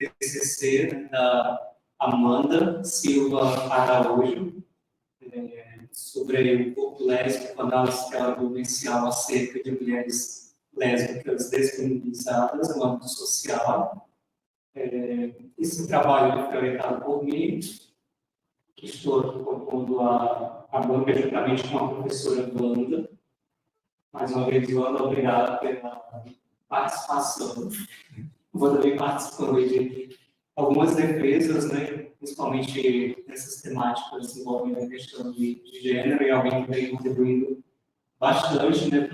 TCC, né, da Amanda Silva Araújo, sobre o corpo lésbico, análise vivencial acerca de mulheres lésbicas desfeminizadas no âmbito social. Esse trabalho foi orientado por mim, que estou propondo a banca juntamente com a professora Wanda. Mais uma vez, Wanda, obrigado pela participação. Vou também participando de algumas defesas, né, principalmente nessas temáticas envolvendo a questão de gênero, e alguém que vem contribuindo bastante, né,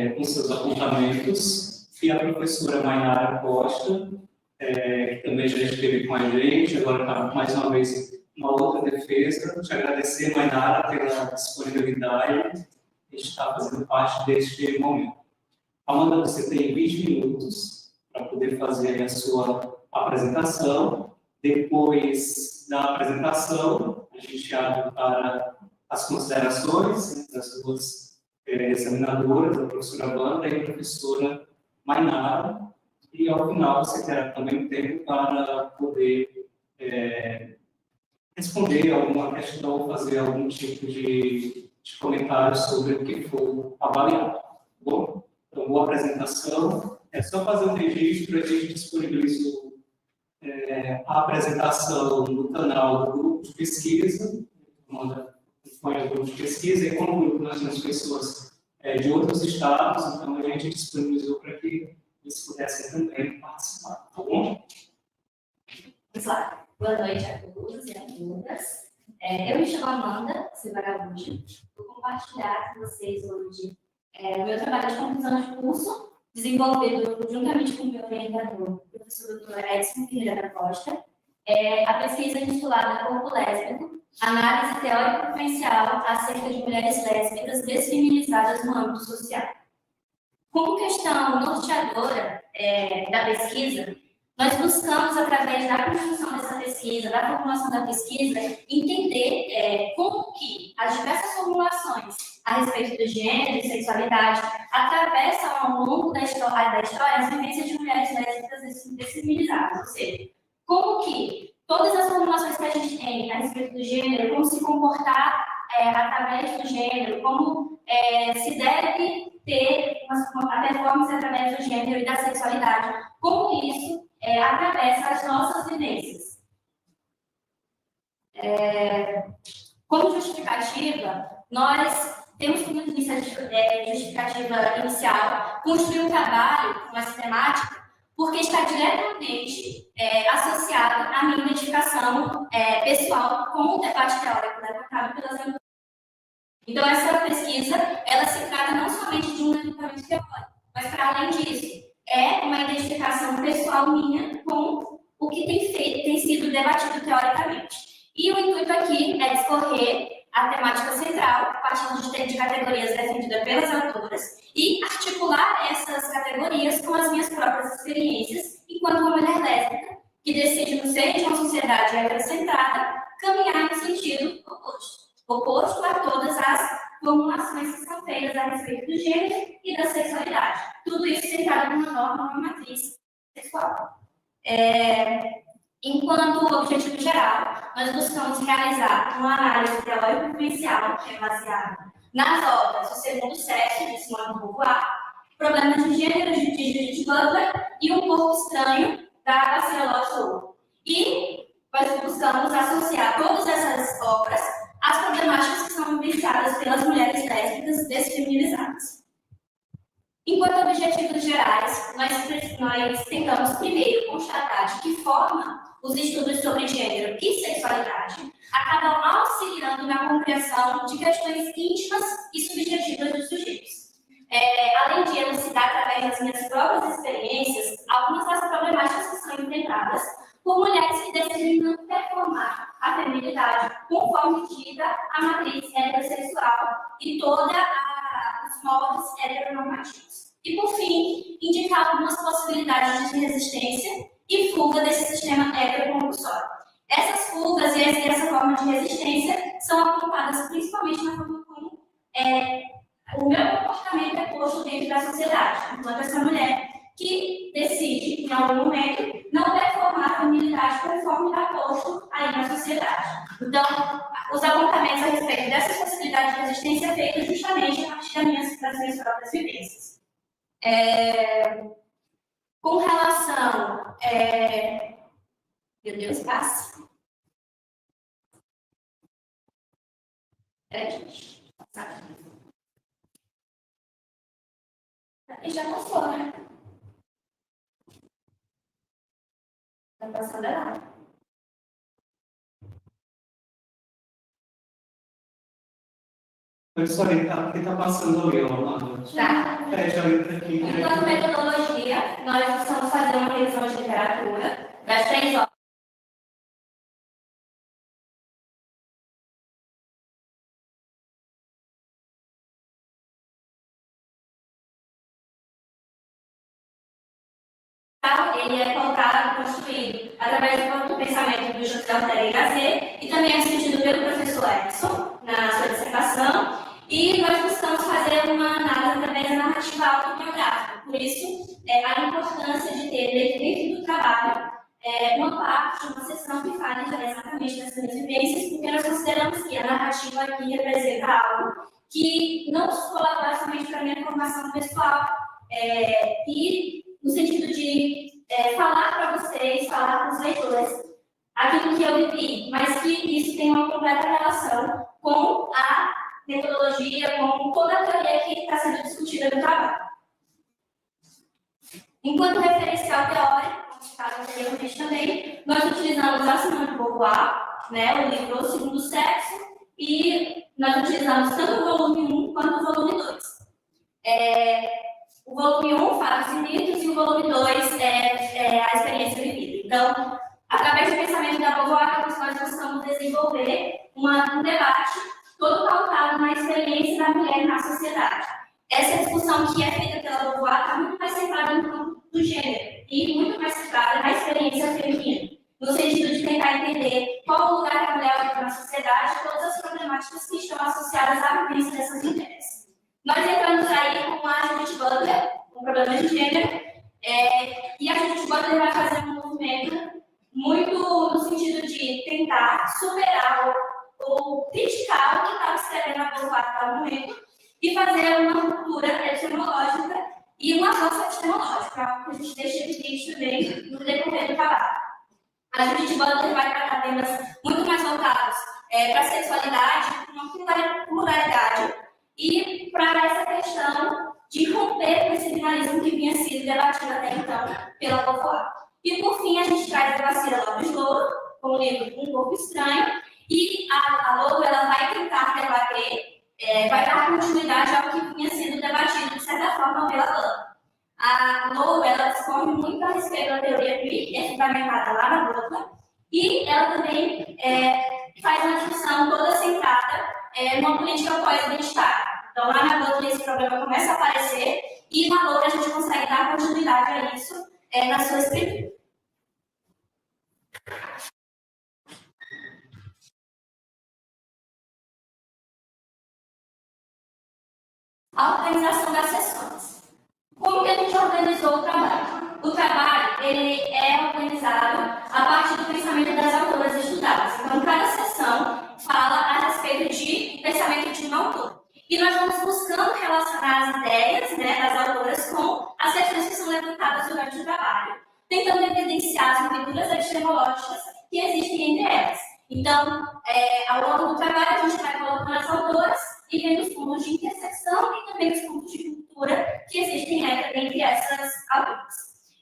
com seus apontamentos. E a professora Mainara Costa, que também já esteve com a gente, agora está mais uma vez uma outra defesa. Te agradecer, Mainara, pela disponibilidade. A gente está fazendo parte deste momento. Amanda, você tem 20 minutos para poder fazer a sua apresentação. Depois da apresentação, a gente abre para as considerações das duas examinadoras, a professora Wanda e a professora Mainara. E, ao final, você terá também tempo para poder responder alguma questão ou fazer algum tipo de comentário sobre o que for avaliado. Bom? Então, boa apresentação. É só fazer um registro, a gente disponibiliza a apresentação no canal do grupo de pesquisa, põe o grupo de pesquisa, e como grupo nós temos pessoas de outros estados, então a gente disponibilizou para que eles pudessem também participar, tá bom? Vamos lá. Boa noite a todos e a todas. Eu me chamo Amanda Silva Araújo. Vou compartilhar com vocês hoje o meu trabalho de conclusão de curso, desenvolvido juntamente com o meu orientador, o professor Dr. Edson Ferreira da Costa. A pesquisa intitulada Corpo Lésbico, Análise Teórico-Vivencial acerca de mulheres lésbicas desfeminizadas no âmbito social. Como questão norteadora da pesquisa, nós buscamos, através da construção dessa pesquisa, da formulação da pesquisa, entender como que as diversas formulações a respeito do gênero e sexualidade atravessam ao longo da história as vivências de mulheres lésbicas desfeminizadas, ou seja, como que todas as formulações que a gente tem a respeito do gênero, como se comportar através do gênero, como se deve ter a performance através do gênero e da sexualidade, como isso atravessa as nossas vivências. Como justificativa, nós temos como justificativa inicial construir um trabalho, uma sistemática, porque está diretamente associado à minha identificação pessoal com o debate teórico levantado pelas autoridades. Então, essa pesquisa, ela se trata não somente de um levantamento teórico, mas, para além disso, é uma identificação pessoal minha com o que tem sido debatido teoricamente. E o intuito aqui é discorrer a temática central, partindo de categorias defendidas pelas autoras, e articular essas categorias com as minhas próprias experiências enquanto uma mulher lésbica, que decide, no seio de uma sociedade heterocentrada, caminhar no sentido oposto a todas as formulações que são feitas a respeito do gênero e da sexualidade. Tudo isso centrado numa norma, numa matriz sexual. Enquanto objetivo geral, nós buscamos realizar uma análise teórico-vivencial que é baseada nas obras O Segundo Sexo, de Simone de Beauvoir, Problemas de Gênero, de Judith Butler, e Um Corpo Estranho, da Garcia Lotto. E nós buscamos associar todas essas obras às problemáticas que são vivenciadas pelas mulheres lésbicas desfeminizadas. Enquanto objetivos gerais, nós tentamos primeiro constatar de que forma os estudos sobre gênero e sexualidade acabam auxiliando na compreensão de questões íntimas e subjetivas dos sujeitos. Além de elucidar através das minhas próprias experiências algumas das problemáticas que são enfrentadas por mulheres que decidem performar a feminilidade conforme dita a matriz heterossexual e todos os moldes heteronormativos. E, por fim, indicar algumas possibilidades de resistência e fuga desse sistema heterocompulsório. Essas fugas e essa forma de resistência são apontadas principalmente na forma como o meu comportamento é posto dentro da sociedade, enquanto essa mulher que decide, em algum momento, não performar a feminilidade conforme está posto aí na sociedade. Então, os apontamentos a respeito dessas possibilidades de resistência é feito justamente a partir das minhas próprias vivências. Com relação... Meu Deus, passe. Gente. E já passou, né? Tá passando errado. Professor, aqui está passando ali, ó. Tá. Já entra aqui. Enquanto metodologia, nós vamos fazer uma revisão de literatura das 3 horas. Ele é pautado, construído através do pensamento do José Ortega y Gasset e também é discutido pelo professor Edson na sua dissertação. E nós buscamos fazer uma análise através da narrativa autobiográfica. Por isso, a importância de ter dentro do trabalho uma parte, uma sessão que fale exatamente das suas vivências, porque nós consideramos que a narrativa aqui representa algo que não colabora somente para a minha formação pessoal, e no sentido de falar para vocês, falar para os leitores aquilo que eu vivi, mas que isso tem uma completa relação com a metodologia, com toda a teoria que está sendo discutida no trabalho. Enquanto referencial teórico, citado anteriormente também, nós utilizamos a Simone de Beauvoir, né, o livro O Segundo Sexo, e nós utilizamos tanto o volume 1 quanto o volume 2. O volume 1 fala dos mitos e o volume 2 é a experiência vivida. Então, através do pensamento da Beauvoir, nós buscamos desenvolver um debate todo pautado na experiência da mulher na sociedade. Essa discussão que é feita pela Beauvoir está muito mais centrada no campo do gênero e muito mais centrada na experiência feminina, no sentido de tentar entender qual o lugar que a mulher ocupa na sociedade e todas as problemáticas que estão associadas à vivência dessas mulheres. Nós entramos aí com a Judith Butler, com problemas de gênero, e a Judith Butler vai fazer um movimento muito no sentido de tentar superar ou criticar o que estava escrevendo a Beauvoir naquele momento e fazer uma ruptura epistemológica e um avanço epistemológico, algo que a gente deixa evidente também no decorrer do trabalho. A Judith Butler vai tratar temas muito mais voltados para a sexualidade, para uma pluralidade e para essa questão de romper com esse binalismo que vinha sido debatido até então pela Beauvoir. E, por fim, a gente traz a Gracila Lopes Louro, com o livro Um Corpo Estranho, e a Louro ela vai tentar debater, vai dar continuidade ao que vinha sendo debatido, de certa forma, pela Lana. A Louro ela discorre muito a respeito da teoria que é fundamentada lá na Butler, e ela também faz uma discussão toda centrada numa política pós-identitária. Então, lá na Butler esse problema começa a aparecer, e na Louro a gente consegue dar continuidade a isso na sua escritura. A organização das sessões. Como que a gente organizou o trabalho? O trabalho ele é organizado a partir do pensamento das autoras estudadas. Então, cada sessão fala a respeito de pensamento de uma autora. E nós vamos buscando relacionar as ideias das autoras com as questões que são levantadas durante o trabalho, tentando evidenciar as leituras epistemológicas que existem entre elas. Então, ao longo do trabalho, a gente vai colocando as autoras e vendo os pontos de intersecção e também os pontos de cultura que existem entre essas autoras.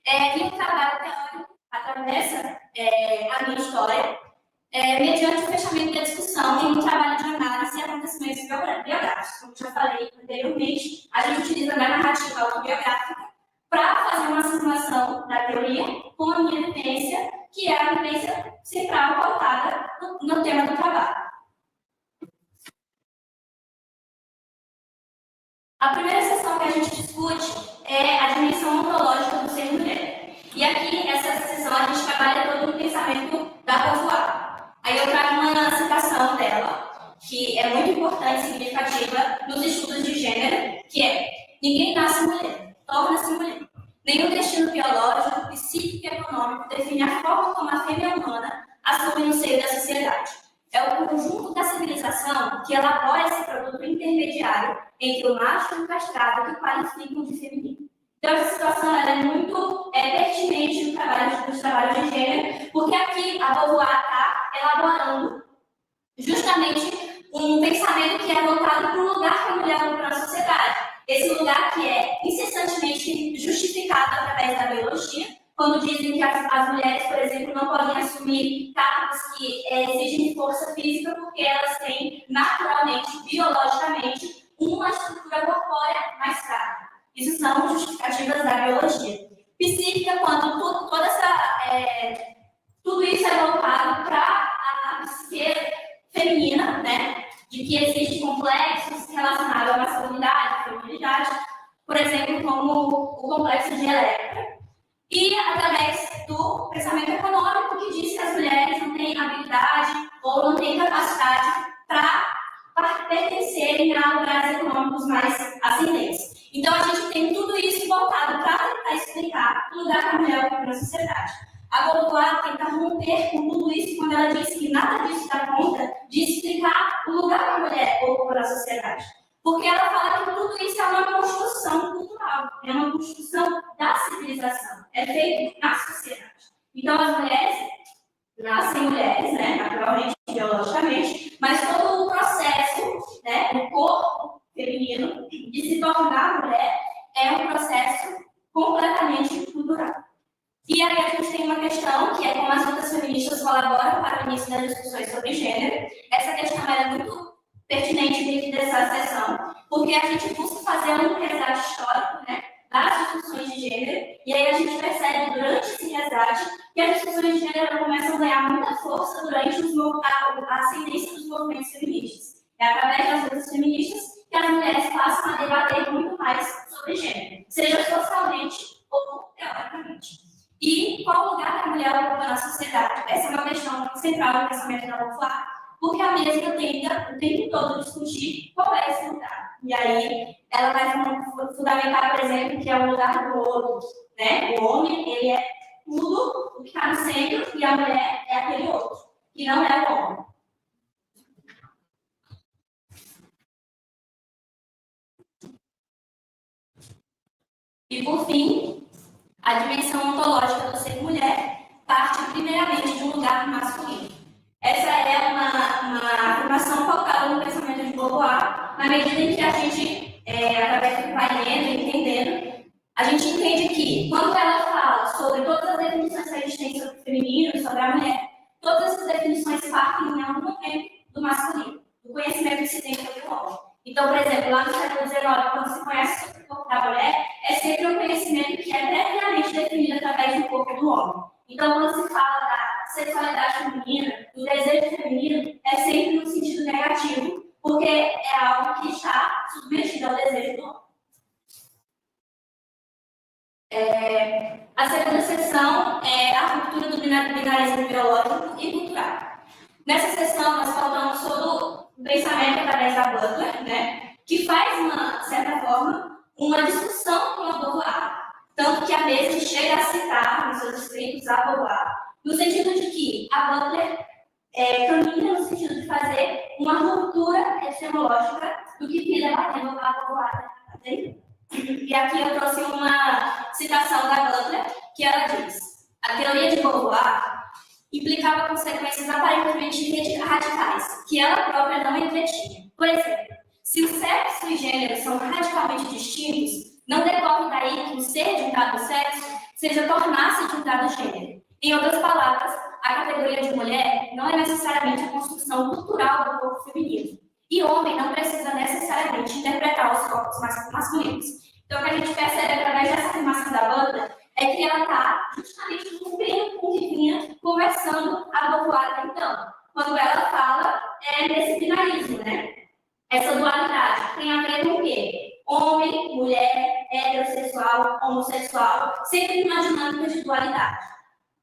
E o trabalho teórico atravessa a minha história, mediante o fechamento da discussão em um trabalho de análise e acontecimentos biográficos. Como já falei anteriormente, a gente utiliza a narrativa autobiográfica para fazer uma simulação da teoria com a minha vivência, que é a vivência central pautada no tema do trabalho. A primeira sessão que a gente discute é a dimensão ontológica do ser mulher. E aqui, nessa sessão, a gente trabalha todo o pensamento da Beauvoir. Aí eu trago uma citação dela, que é muito importante e significativa nos estudos de gênero, que é: ninguém nasce mulher, torna-se mulher. Nenhum destinos entre o macho e o castrado que qualificam de feminino. Então, essa situação ela é muito pertinente nos trabalhos de gênero, porque aqui a Beauvoir está elaborando justamente um pensamento que é voltado para o lugar que a mulher ocupa na sociedade. Esse lugar que é incessantemente justificado através da biologia, quando dizem que as mulheres, por exemplo, não podem assumir cargos que exigem força física porque elas têm naturalmente, biologicamente, uma estrutura corpórea mais fraca. Isso são justificativas da biologia. Psíquica, quando tudo isso é voltado para a psique feminina, né? De que existem complexos relacionados à masculinidade, à feminilidade, por exemplo, como o complexo de Electra. E através do pensamento econômico, que diz que as mulheres não têm habilidade ou não têm capacidade para pertencerem a lugares econômicos mais ascendentes. Então, a gente tem tudo isso voltado para tentar explicar o lugar que a mulher ocupa na sociedade. A Beauvoir tenta romper com tudo isso quando ela diz que nada disso dá conta de explicar o lugar que a mulher ocupa na sociedade. Porque ela fala que tudo isso é uma construção cultural, é uma construção da civilização, é feito na sociedade. Então, as mulheres nascem mulheres, né, naturalmente, biologicamente, mas todo o processo, né, do corpo feminino de se tornar mulher é um processo completamente cultural. E aí a gente tem uma questão, que é como as lutas feministas colaboram para o início das discussões sobre gênero. Essa questão é muito pertinente dentro dessa sessão, porque a gente busca fazer um resgate histórico, né, das discussões de gênero, e aí a gente percebe durante esse resgate que as discussões de gênero começam a ganhar muita força durante a ascendência dos movimentos feministas. É através das lutas feministas que as mulheres passam a debater muito mais sobre gênero, seja socialmente ou teoricamente. E qual o lugar que a mulher ocupa na sociedade? Essa é uma questão central do pensamento da Beauvoir, porque a mesma tenta o tempo todo discutir qual é esse lugar. E aí ela vai fundamentar, por exemplo, que é o lugar do outro. Né? O homem, ele é tudo o que está no centro, e a mulher é aquele outro, que não é o homem. E, por fim, a dimensão ontológica do ser mulher parte primeiramente de um lugar masculino. Essa é uma afirmação focada no pensamento de Beauvoir, na medida em que a gente, através do que vai lendo e entendendo, a gente entende que, quando ela fala sobre todas as definições que a gente tem sobre o feminino e sobre a mulher, todas essas definições partem em algum momento do masculino, do conhecimento que se tem sobre o homem. Então, por exemplo, lá no século XIX, quando se conhece sobre o corpo da mulher, é sempre um conhecimento que é previamente definido através do corpo do homem. Então, quando se fala da sexualidade feminina, do desejo feminino, é sempre no sentido negativo, porque é algo que está submetido ao desejo do homem. A segunda seção é a ruptura do binarismo biológico e cultural. Nessa sessão, nós falamos sobre o pensamento através da Butler, né, que faz, de certa forma, uma discussão com a Beauvoir, tanto que a mesa chega a citar nos seus escritos a Beauvoir, no sentido de que a Butler caminha no sentido de fazer uma ruptura epistemológica do que vinha debatendo a Beauvoir. E aqui eu trouxe uma citação da Butler, que ela diz: a teoria de Beauvoir implicava consequências aparentemente radicais, que ela própria não entretinha. Por exemplo, se o sexo e o gênero são radicalmente distintos, não decorre daí que o ser de um dado sexo seja tornar-se de um dado gênero. Em outras palavras, a categoria de mulher não é necessariamente a construção cultural do corpo feminino. E homem não precisa necessariamente interpretar os corpos masculinos. Então, o que a gente percebe através dessa afirmação da Butler é que ela está justamente cumprindo com o que vinha conversando a Beauvoir então, quando ela fala desse binarismo, né? Essa dualidade tem a ver com o quê? Homem, mulher, heterossexual, homossexual, sempre uma dinâmica de dualidade.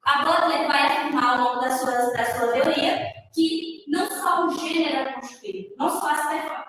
A Butler vai afirmar ao longo da sua teoria que não só o gênero é construído, não só as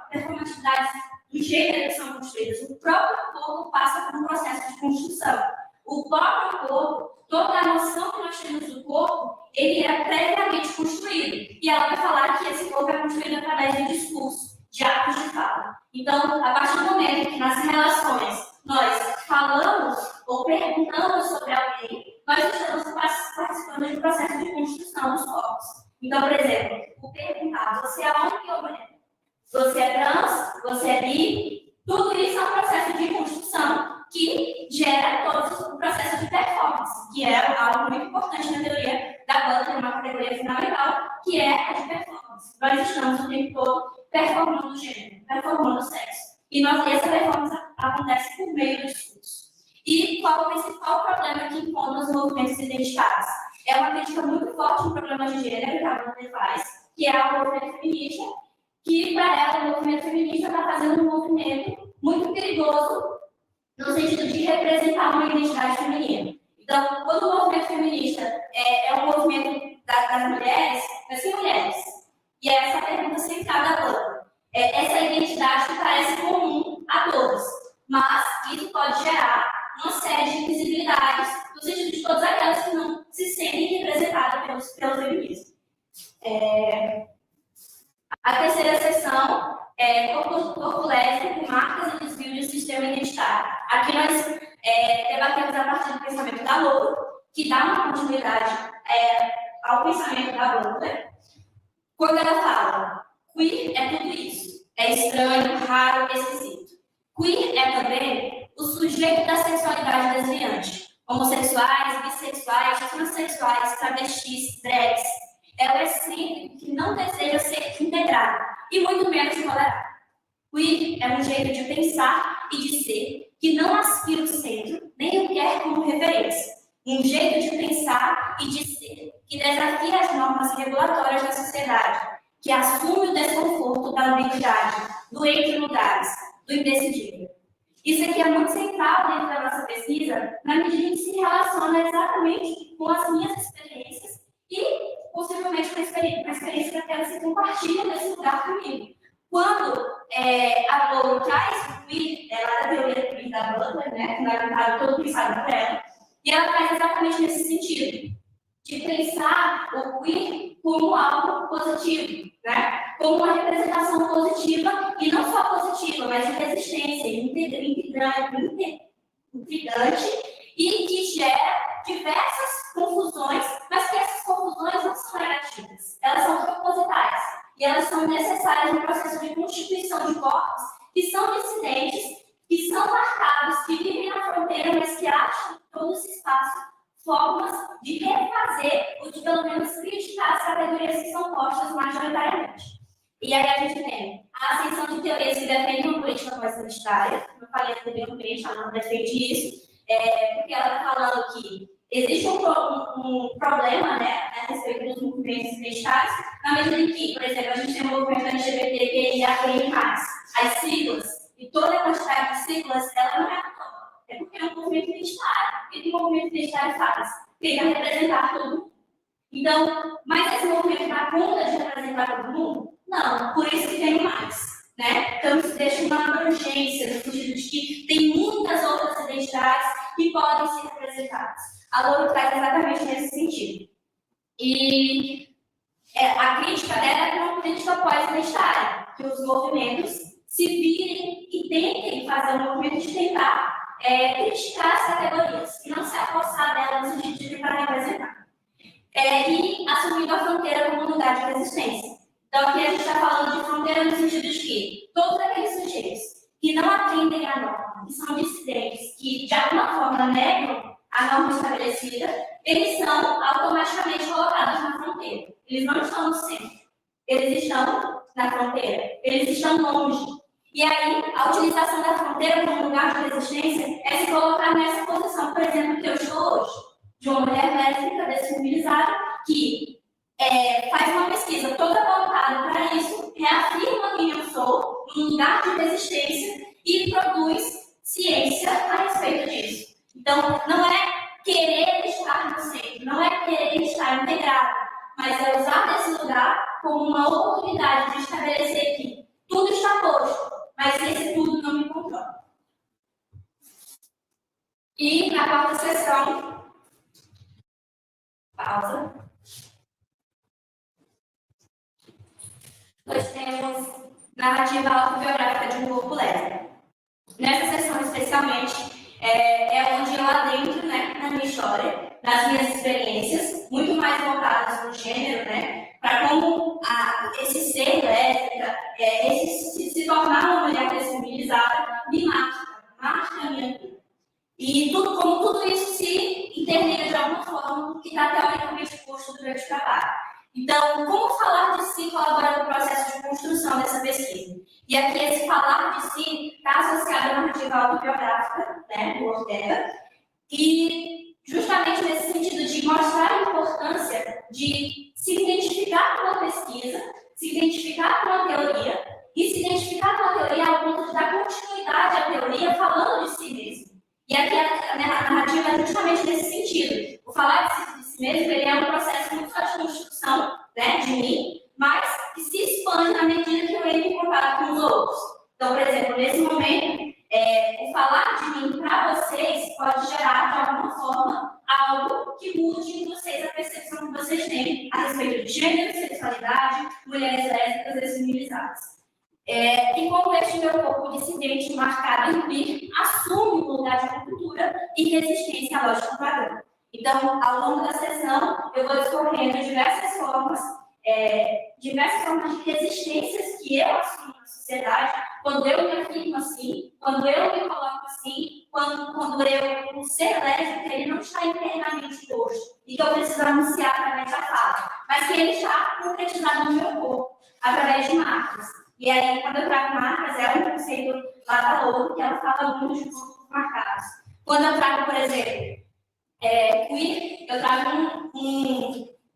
performatividades do gênero são construídas, o próprio corpo passa por um processo de construção. O próprio corpo, toda a noção que nós temos do corpo, ele é previamente construído. E ela vai falar que esse corpo é construído através de discurso, de atos de fala. Então, a partir do momento que nas relações nós falamos ou perguntamos sobre alguém, nós estamos participando de um processo de construção dos corpos. Então, por exemplo, o perguntar, você é homem ou mulher? Você é trans? Você é bi? Tudo isso é um processo de construção que gera todo o processo de performance, que é algo muito importante na teoria da Butler, uma categoria fundamental, que é a de performance. Nós estamos o tempo todo performando o gênero, performando o sexo. E essa performance acontece por meio do discurso. E qual o principal problema que encontra os movimentos identitários? É uma crítica muito forte no problema de gênero que a Butler faz, que é o movimento feminista, que para ela o movimento feminista está fazendo um movimento muito perigoso no sentido de representar uma identidade feminina. Então, quando o movimento feminista é um movimento das mulheres, mas que mulheres? E é essa pergunta central da Butler. Essa identidade que parece comum a todos, mas isso pode gerar uma série de invisibilidades no sentido de todas aquelas que não se sentem representadas pelo feminismo. A terceira seção é corpo lésbico, marcas e desvio de sistema identitário. Aqui nós debatemos a partir do pensamento da Louro, que dá uma continuidade ao pensamento da Butler, quando ela fala: queer é tudo isso, é estranho, raro, esquisito. Queer é também o sujeito da sexualidade desviante, homossexuais, bissexuais, transexuais, travestis, drags. É o excêntrico que não deseja ser integrado e muito menos tolerado. Queer é um jeito de pensar e de ser que não aspira o centro, nem o quer como referência. Um jeito de pensar e de ser que desafia as normas regulatórias da sociedade, que assume o desconforto da ambiguidade, do entre lugares, do indecidível. Isso aqui é muito central dentro da nossa pesquisa, na medida em que se relaciona exatamente com as minhas experiências e possivelmente com a experiência daquelas que compartilham desse lugar comigo. Quando a Louro traz o queer, ela da teoria do queer da Butler, né, fundamentada todo pensado por ela, e ela traz exatamente nesse sentido, de pensar o queer como algo positivo, né, como uma representação positiva, e não só positiva, mas de resistência, intrigante, e que gera diversas confusões, mas que essas confusões não são negativas, elas são propositais, e elas são necessárias no processo de constituição de corpos que são dissidentes, que são marcados, que vivem na fronteira, mas que acham todo esse espaço formas de refazer ou de pelo menos criticar as categorias que são postas majoritariamente. E aí a gente tem a ascensão de teorias que defendem uma política pós-identitária, como eu falei anteriormente, ela não defende isso, porque ela está falando que existe um problema, né, a respeito dos movimentos identitários, na medida em que, por exemplo, a gente tem um movimento LGBTQIA+, as siglas, e toda a quantidade de siglas, ela não é à toa. É porque é um movimento identitário. O que o movimento identitário faz? Tenta representar todo mundo. Então, mas esse movimento dá conta de representar todo mundo? Não, por isso que tem mais. Né? Então, isso deixa uma abrangência, no sentido de que tem muitas outras identidades que podem ser representadas. A Louro traz exatamente nesse sentido. E a crítica dela é uma crítica pós-identitária, que os movimentos se virem e tentem fazer um movimento de tentar criticar as categorias, e não se apossar delas no sentido de tentar representar. E assumindo a fronteira como lugar de resistência. Então, aqui a gente está falando de fronteira no sentido de que todos aqueles sujeitos que não atendem à norma, que são dissidentes, que de alguma forma negam a norma estabelecida, eles são automaticamente colocados na fronteira. Eles não estão no centro, eles estão na fronteira, eles estão longe. E aí, a utilização da fronteira como lugar de resistência é se colocar nessa posição, por exemplo, que eu estou hoje, de uma mulher lésbica, desfeminizada, que faz uma pesquisa toda voltada para isso, reafirma quem eu sou, num lugar de resistência e produz ciência a respeito disso. Então, não é querer estar no centro, não é querer estar integrado, mas é usar desse lugar como uma oportunidade de estabelecer que tudo está posto, mas esse tudo não me controla. E na quarta sessão, pausa. Nós temos narrativa autobiográfica de um corpo lésbico. Nessa sessão, especialmente, é onde eu adentro, né, na minha história, nas minhas experiências, muito mais voltadas para o gênero, né, para como esse ser lésbica, se tornar uma mulher desfeminizada, me marca a minha vida. E como tudo isso se interliga de alguma forma que está teoricamente posto durante o trabalho. Então, como falar de si colabora no processo de construção dessa pesquisa? E aqui esse falar de si está associado à narrativa autobiográfica, né, do Ortega, e justamente nesse sentido de mostrar a importância de se identificar com a pesquisa, se identificar com a teoria, e se identificar com a teoria ao ponto de dar continuidade à teoria falando de si mesmo. E aqui a narrativa é justamente nesse sentido. O falar de si mesmo ele é um processo muito só de construção, né, de mim, mas que se expande na medida que eu entro em contato com os outros. Então, por exemplo, nesse momento, o falar de mim para vocês pode gerar, de alguma forma, algo que mude em vocês a percepção que vocês têm a respeito de gênero, sexualidade, mulheres lésbicas desfeminizadas. E como este meu corpo dissidente marcado em queer assume um lugar de cultura e resistência à lógica padrão. Então, ao longo da sessão, eu vou discorrendo diversas formas de resistências que eu assumo na sociedade, quando eu me afirmo assim, quando eu me coloco assim, quando o ser lésbico, ele não está internamente posto, e que eu preciso anunciar através da fala, mas que ele está concretizado no meu corpo, através de marcas. E aí, quando eu trago marcas, é um conceito lá da ONU, que ela fala muito de corpos marcados. Quando eu trago, por exemplo, queer, eu trago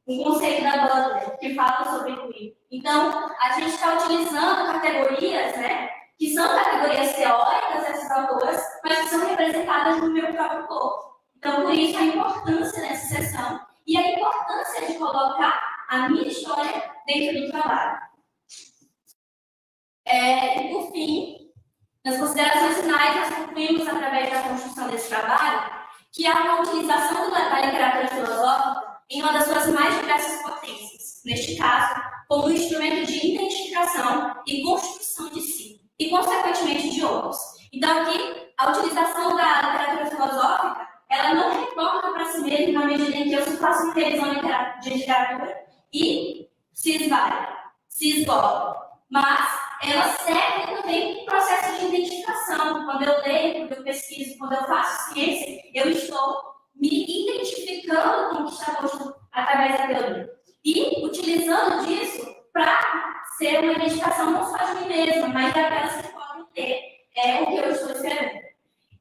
um conceito da Butler, que fala sobre queer. Então, a gente está utilizando categorias, né, que são categorias teóricas dessas autoras, mas que são representadas no meu próprio corpo. Então, por isso, a importância dessa sessão e a importância de colocar a minha história dentro do trabalho. E, por fim, nas considerações finais, nós concluímos, através da construção desse trabalho, que há uma utilização da literatura filosófica em uma das suas mais diversas potências, neste caso, como um instrumento de identificação e construção de si, e, consequentemente, de outros. Então, aqui, a utilização da literatura filosófica, ela não retorna para si mesma na medida em que eu faço uma revisão de literatura e se esgota, mas ela serve também um processo de identificação. Quando eu leio, quando eu pesquiso, quando eu faço ciência, eu estou me identificando com o que está posto através da teoria. E utilizando disso para ser uma identificação não só de mim mesma, mas daquelas que podem ter o que eu estou esperando.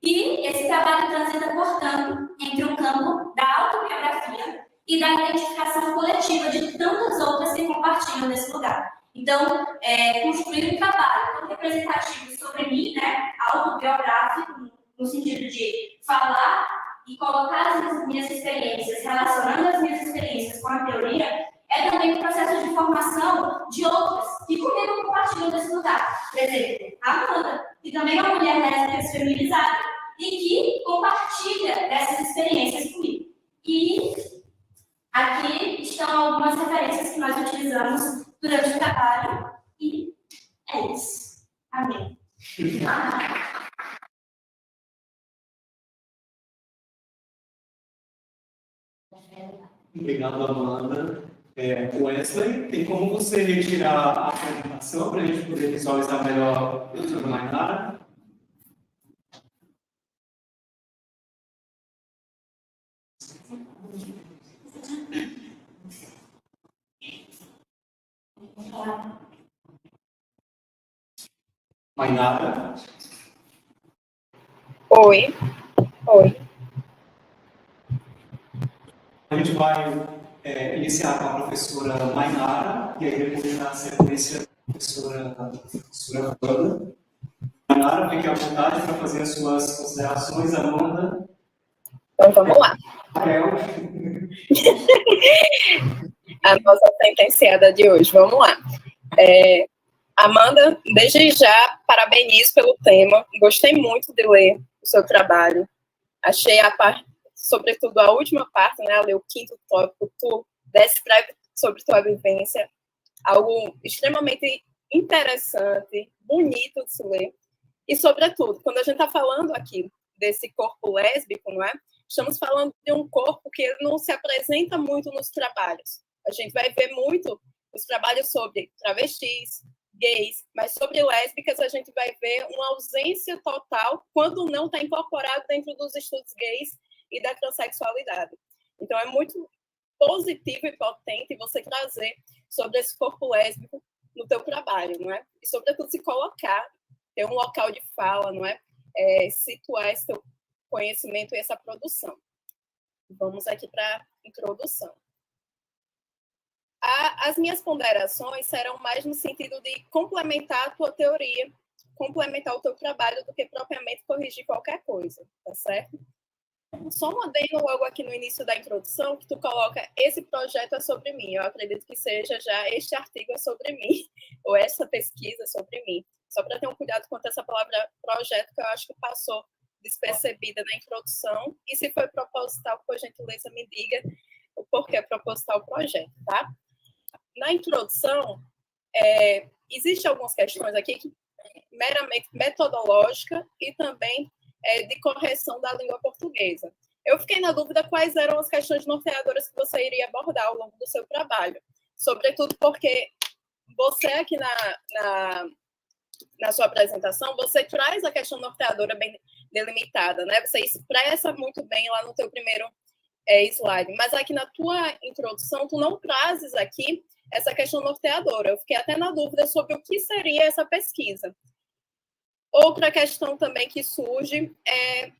E esse trabalho transita, portanto, entre o campo da autobiografia e da identificação coletiva de tantas outras que compartilham desse lugar. Então, construir um trabalho tão representativo sobre mim, né, autobiográfico, no sentido de falar e colocar as minhas experiências, relacionando as minhas experiências com a teoria, é também um processo de formação de outras que comigo compartilham desse lugar. Por exemplo, a Amanda, que também é uma mulher lésbica desfeminizada e que compartilha dessas experiências comigo. E aqui estão algumas referências que nós utilizamos durante o trabalho e é isso. Amém. Obrigado, Amanda. Wesley, tem como você retirar a apresentação para a gente poder visualizar melhor a doutora Mainara? Mainara? Oi. A gente vai iniciar com a professora Mainara, e aí depois, na sequência, a professora Amanda. Mainara, fique à vontade para fazer as suas considerações. Amanda? Então, vamos lá. A nossa sentenciada de hoje, vamos lá. Amanda, desde já, parabenizo pelo tema. Gostei muito de ler o seu trabalho. Achei sobretudo a última parte, né, ler o 5º tópico, tu descreve sobre tua vivência, algo extremamente interessante, bonito de se ler. E, sobretudo, quando a gente está falando aqui desse corpo lésbico, não é? Estamos falando de um corpo que não se apresenta muito nos trabalhos. A gente vai ver muito os trabalhos sobre travestis, gays, mas sobre lésbicas a gente vai ver uma ausência total quando não está incorporado dentro dos estudos gays e da transexualidade. Então, é muito positivo e potente você trazer sobre esse corpo lésbico no teu trabalho, não é? E, sobretudo, se colocar, ter um local de fala, não é? Situar esse teu conhecimento e essa produção. Vamos aqui para a introdução. As minhas ponderações serão mais no sentido de complementar a tua teoria, complementar o teu trabalho, do que propriamente corrigir qualquer coisa, tá certo? Só um adendo logo aqui no início da introdução, que tu coloca, esse projeto é sobre mim. Eu acredito que seja já este artigo é sobre mim, ou essa pesquisa é sobre mim. Só para ter um cuidado quanto a essa palavra projeto, que eu acho que passou despercebida na introdução. E se foi proposital, por gentileza, me diga o porquê proposital o projeto, tá? Na introdução, existem algumas questões aqui que meramente metodológica e também de correção da língua portuguesa. Eu fiquei na dúvida quais eram as questões norteadoras que você iria abordar ao longo do seu trabalho, sobretudo porque você aqui na sua apresentação, você traz a questão norteadora bem delimitada, né? Você expressa muito bem lá no teu primeiro slide, mas aqui na tua introdução, tu não trazes aqui essa questão norteadora. Eu fiquei até na dúvida sobre o que seria essa pesquisa. Outra questão também que surge é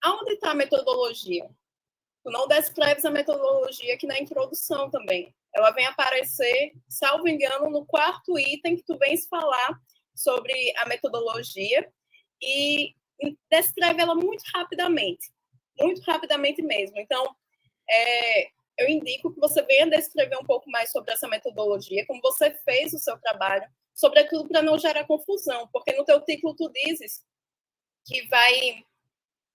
aonde está a metodologia? Tu não descreves a metodologia aqui na introdução também. Ela vem aparecer, salvo engano, no 4º item que tu vens falar sobre a metodologia e descreve ela muito rapidamente mesmo. Então, eu indico que você venha descrever um pouco mais sobre essa metodologia, como você fez o seu trabalho, sobretudo para não gerar confusão, porque no teu título tu dizes que vai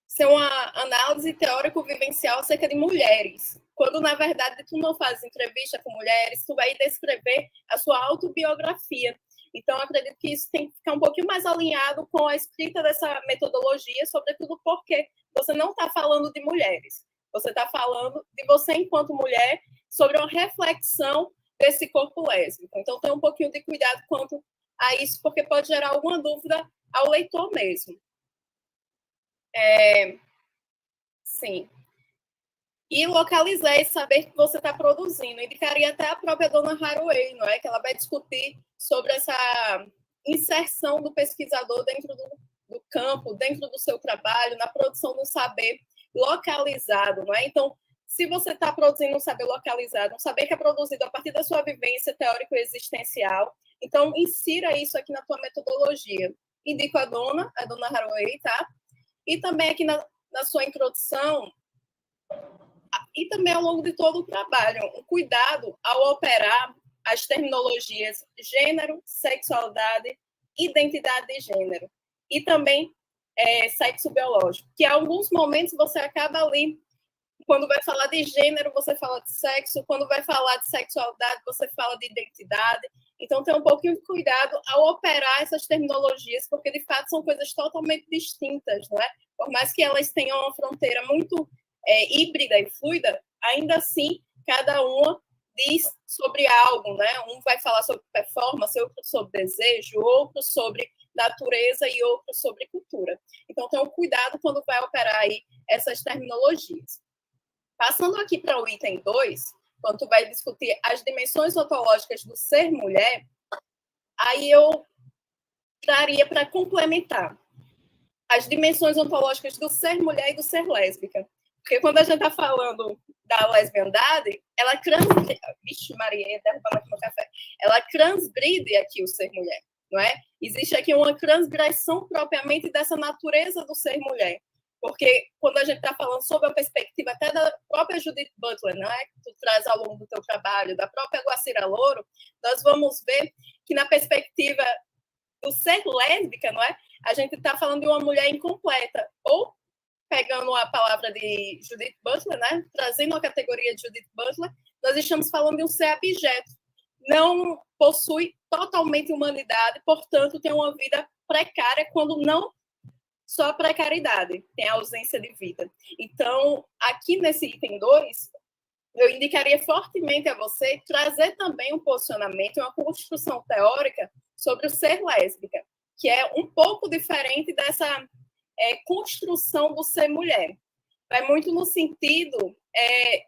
ser uma análise teórico-vivencial acerca de mulheres, quando, na verdade, tu não fazes entrevista com mulheres, tu vai descrever a sua autobiografia. Então, acredito que isso tem que ficar um pouquinho mais alinhado com a escrita dessa metodologia, sobretudo porque você não está falando de mulheres, você está falando de você enquanto mulher, sobre uma reflexão desse corpo lésbico. Então, tem um pouquinho de cuidado quanto a isso, porque pode gerar alguma dúvida ao leitor mesmo. Sim. E localizar e saber que você está produzindo. Indicaria até a própria dona Haraway, não é? Que ela vai discutir sobre essa inserção do pesquisador dentro do campo, dentro do seu trabalho, na produção do saber localizado, não é? Então, se você está produzindo um saber localizado, um saber que é produzido a partir da sua vivência teórico-existencial, então insira isso aqui na tua metodologia. Indico a dona Haraway, tá? E também aqui na sua introdução, e também ao longo de todo o trabalho, um cuidado ao operar as terminologias gênero, sexualidade, identidade de gênero, e também sexo biológico, que em alguns momentos você acaba ali, quando vai falar de gênero, você fala de sexo, quando vai falar de sexualidade, você fala de identidade. Então, tem um pouquinho de cuidado ao operar essas terminologias, porque, de fato, são coisas totalmente distintas, não é? Por mais que elas tenham uma fronteira muito híbrida e fluida, ainda assim, cada uma diz sobre algo, né? Um vai falar sobre performance, outro sobre desejo, outro sobre natureza e outro sobre cultura. Então, tenha um cuidado quando vai operar aí essas terminologias. Passando aqui para o item 2, quando tu vai discutir as dimensões ontológicas do ser mulher, aí eu traria para complementar as dimensões ontológicas do ser mulher e do ser lésbica. Porque quando a gente está falando da lesbiandade, ela transgride... Vixe, Maria, derrubando aqui no café. Ela transgride aqui o ser mulher, não é? Existe aqui uma transgressão propriamente dessa natureza do ser mulher. Porque quando a gente está falando sobre a perspectiva até da própria Judith Butler, não é? Que tu traz ao longo do teu trabalho, da própria Guacira Louro, nós vamos ver que na perspectiva do ser lésbica, não é? A gente está falando de uma mulher incompleta, ou pegando a palavra de Judith Butler, né? Trazendo a categoria de Judith Butler, nós estamos falando de um ser abjeto. não possui totalmente humanidade, portanto, tem uma vida precária, quando não só a precariedade, tem a ausência de vida. Então, aqui nesse item 2, eu indicaria fortemente a você trazer também um posicionamento, uma construção teórica sobre o ser lésbica, que é um pouco diferente dessa construção do ser mulher. Vai muito no sentido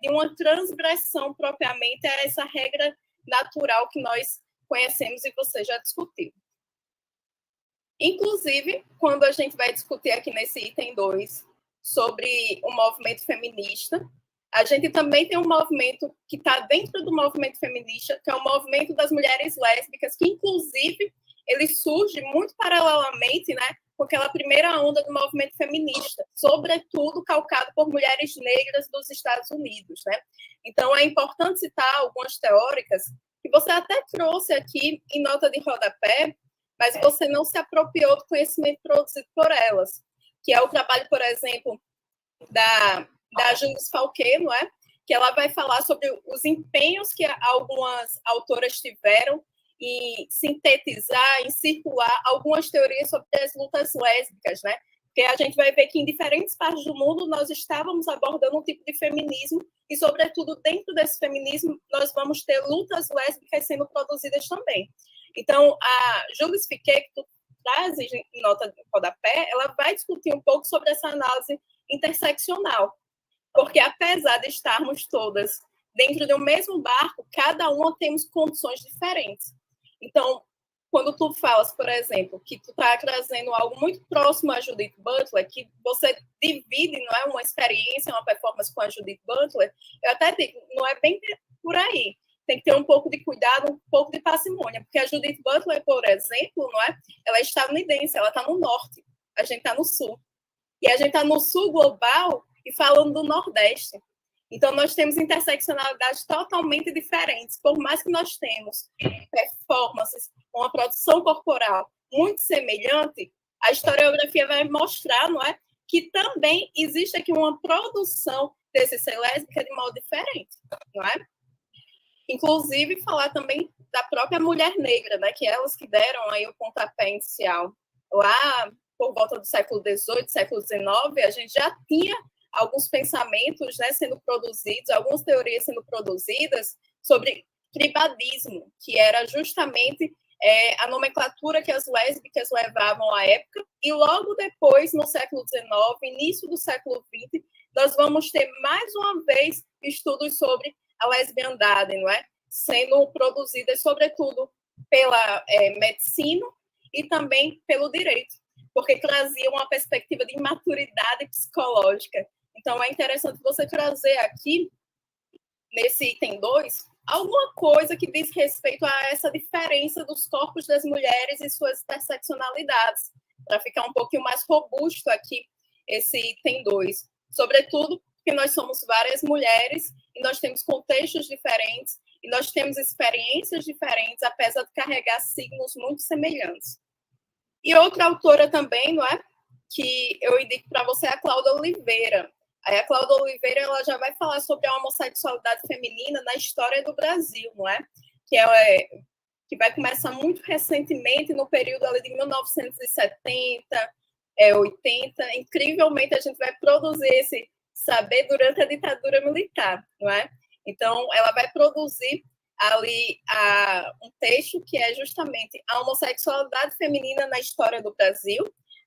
de uma transgressão propriamente a essa regra natural que nós conhecemos e você já discutiu. Inclusive, quando a gente vai discutir aqui nesse item 2 sobre o movimento feminista, a gente também tem um movimento que está dentro do movimento feminista, que é o movimento das mulheres lésbicas, que, inclusive, ele surge muito paralelamente, né, com aquela primeira onda do movimento feminista, sobretudo calcado por mulheres negras dos Estados Unidos, né? Então, é importante citar algumas teóricas que você até trouxe aqui em nota de rodapé, mas você não se apropriou do conhecimento produzido por elas, que é o trabalho, por exemplo, da Julius Fauquet, não é? Que ela vai falar sobre os empenhos que algumas autoras tiveram em sintetizar, em circular algumas teorias sobre as lutas lésbicas, né? Porque a gente vai ver que em diferentes partes do mundo nós estávamos abordando um tipo de feminismo e, sobretudo, dentro desse feminismo, nós vamos ter lutas lésbicas sendo produzidas também. Então, a Julius Fauquet, que tu traz em nota de rodapé, ela vai discutir um pouco sobre essa análise interseccional, porque apesar de estarmos todas dentro do mesmo barco, cada uma temos condições diferentes. Então, quando tu falas, por exemplo, que tu está trazendo algo muito próximo a Judith Butler, que você divide, não é, uma experiência, uma performance com a Judith Butler, eu até digo, não é bem por aí. Tem que ter um pouco de cuidado, um pouco de parcimônia, porque a Judith Butler, por exemplo, não é, ela é estadunidense, ela está no norte, a gente está no sul. E a gente está no sul global e falando do Nordeste. Então, nós temos interseccionalidades totalmente diferentes. Por mais que nós temos performances, uma produção corporal muito semelhante, a historiografia vai mostrar, não é, que também existe aqui uma produção desse ser lésbica de modo diferente, não é? Inclusive, falar também da própria mulher negra, né, que elas que deram aí o pontapé inicial. Lá, por volta do século XVIII, século XIX, a gente já tinha alguns pensamentos, né, sendo produzidos, algumas teorias sendo produzidas sobre tribadismo, que era justamente a nomenclatura que as lésbicas levavam à época, e logo depois, no século XIX, início do século XX, nós vamos ter mais uma vez estudos sobre a lesbiandade, não é? Sendo produzidas, sobretudo, pela medicina e também pelo direito, porque trazia uma perspectiva de imaturidade psicológica. Então, é interessante você trazer aqui, nesse item 2, alguma coisa que diz respeito a essa diferença dos corpos das mulheres e suas interseccionalidades, para ficar um pouquinho mais robusto aqui, esse item 2. Sobretudo, porque nós somos várias mulheres e nós temos contextos diferentes e nós temos experiências diferentes, apesar de carregar signos muito semelhantes. E outra autora também, não é? Que eu indico para você é a Cláudia Oliveira. Aí a Cláudia Oliveira ela já vai falar sobre a homossexualidade feminina na história do Brasil, não é? Que vai começar muito recentemente, no período ali de 1970, 80. Incrivelmente, a gente vai produzir esse saber durante a ditadura militar, não é? Então, ela vai produzir ali um texto que é justamente a homossexualidade feminina na história do Brasil,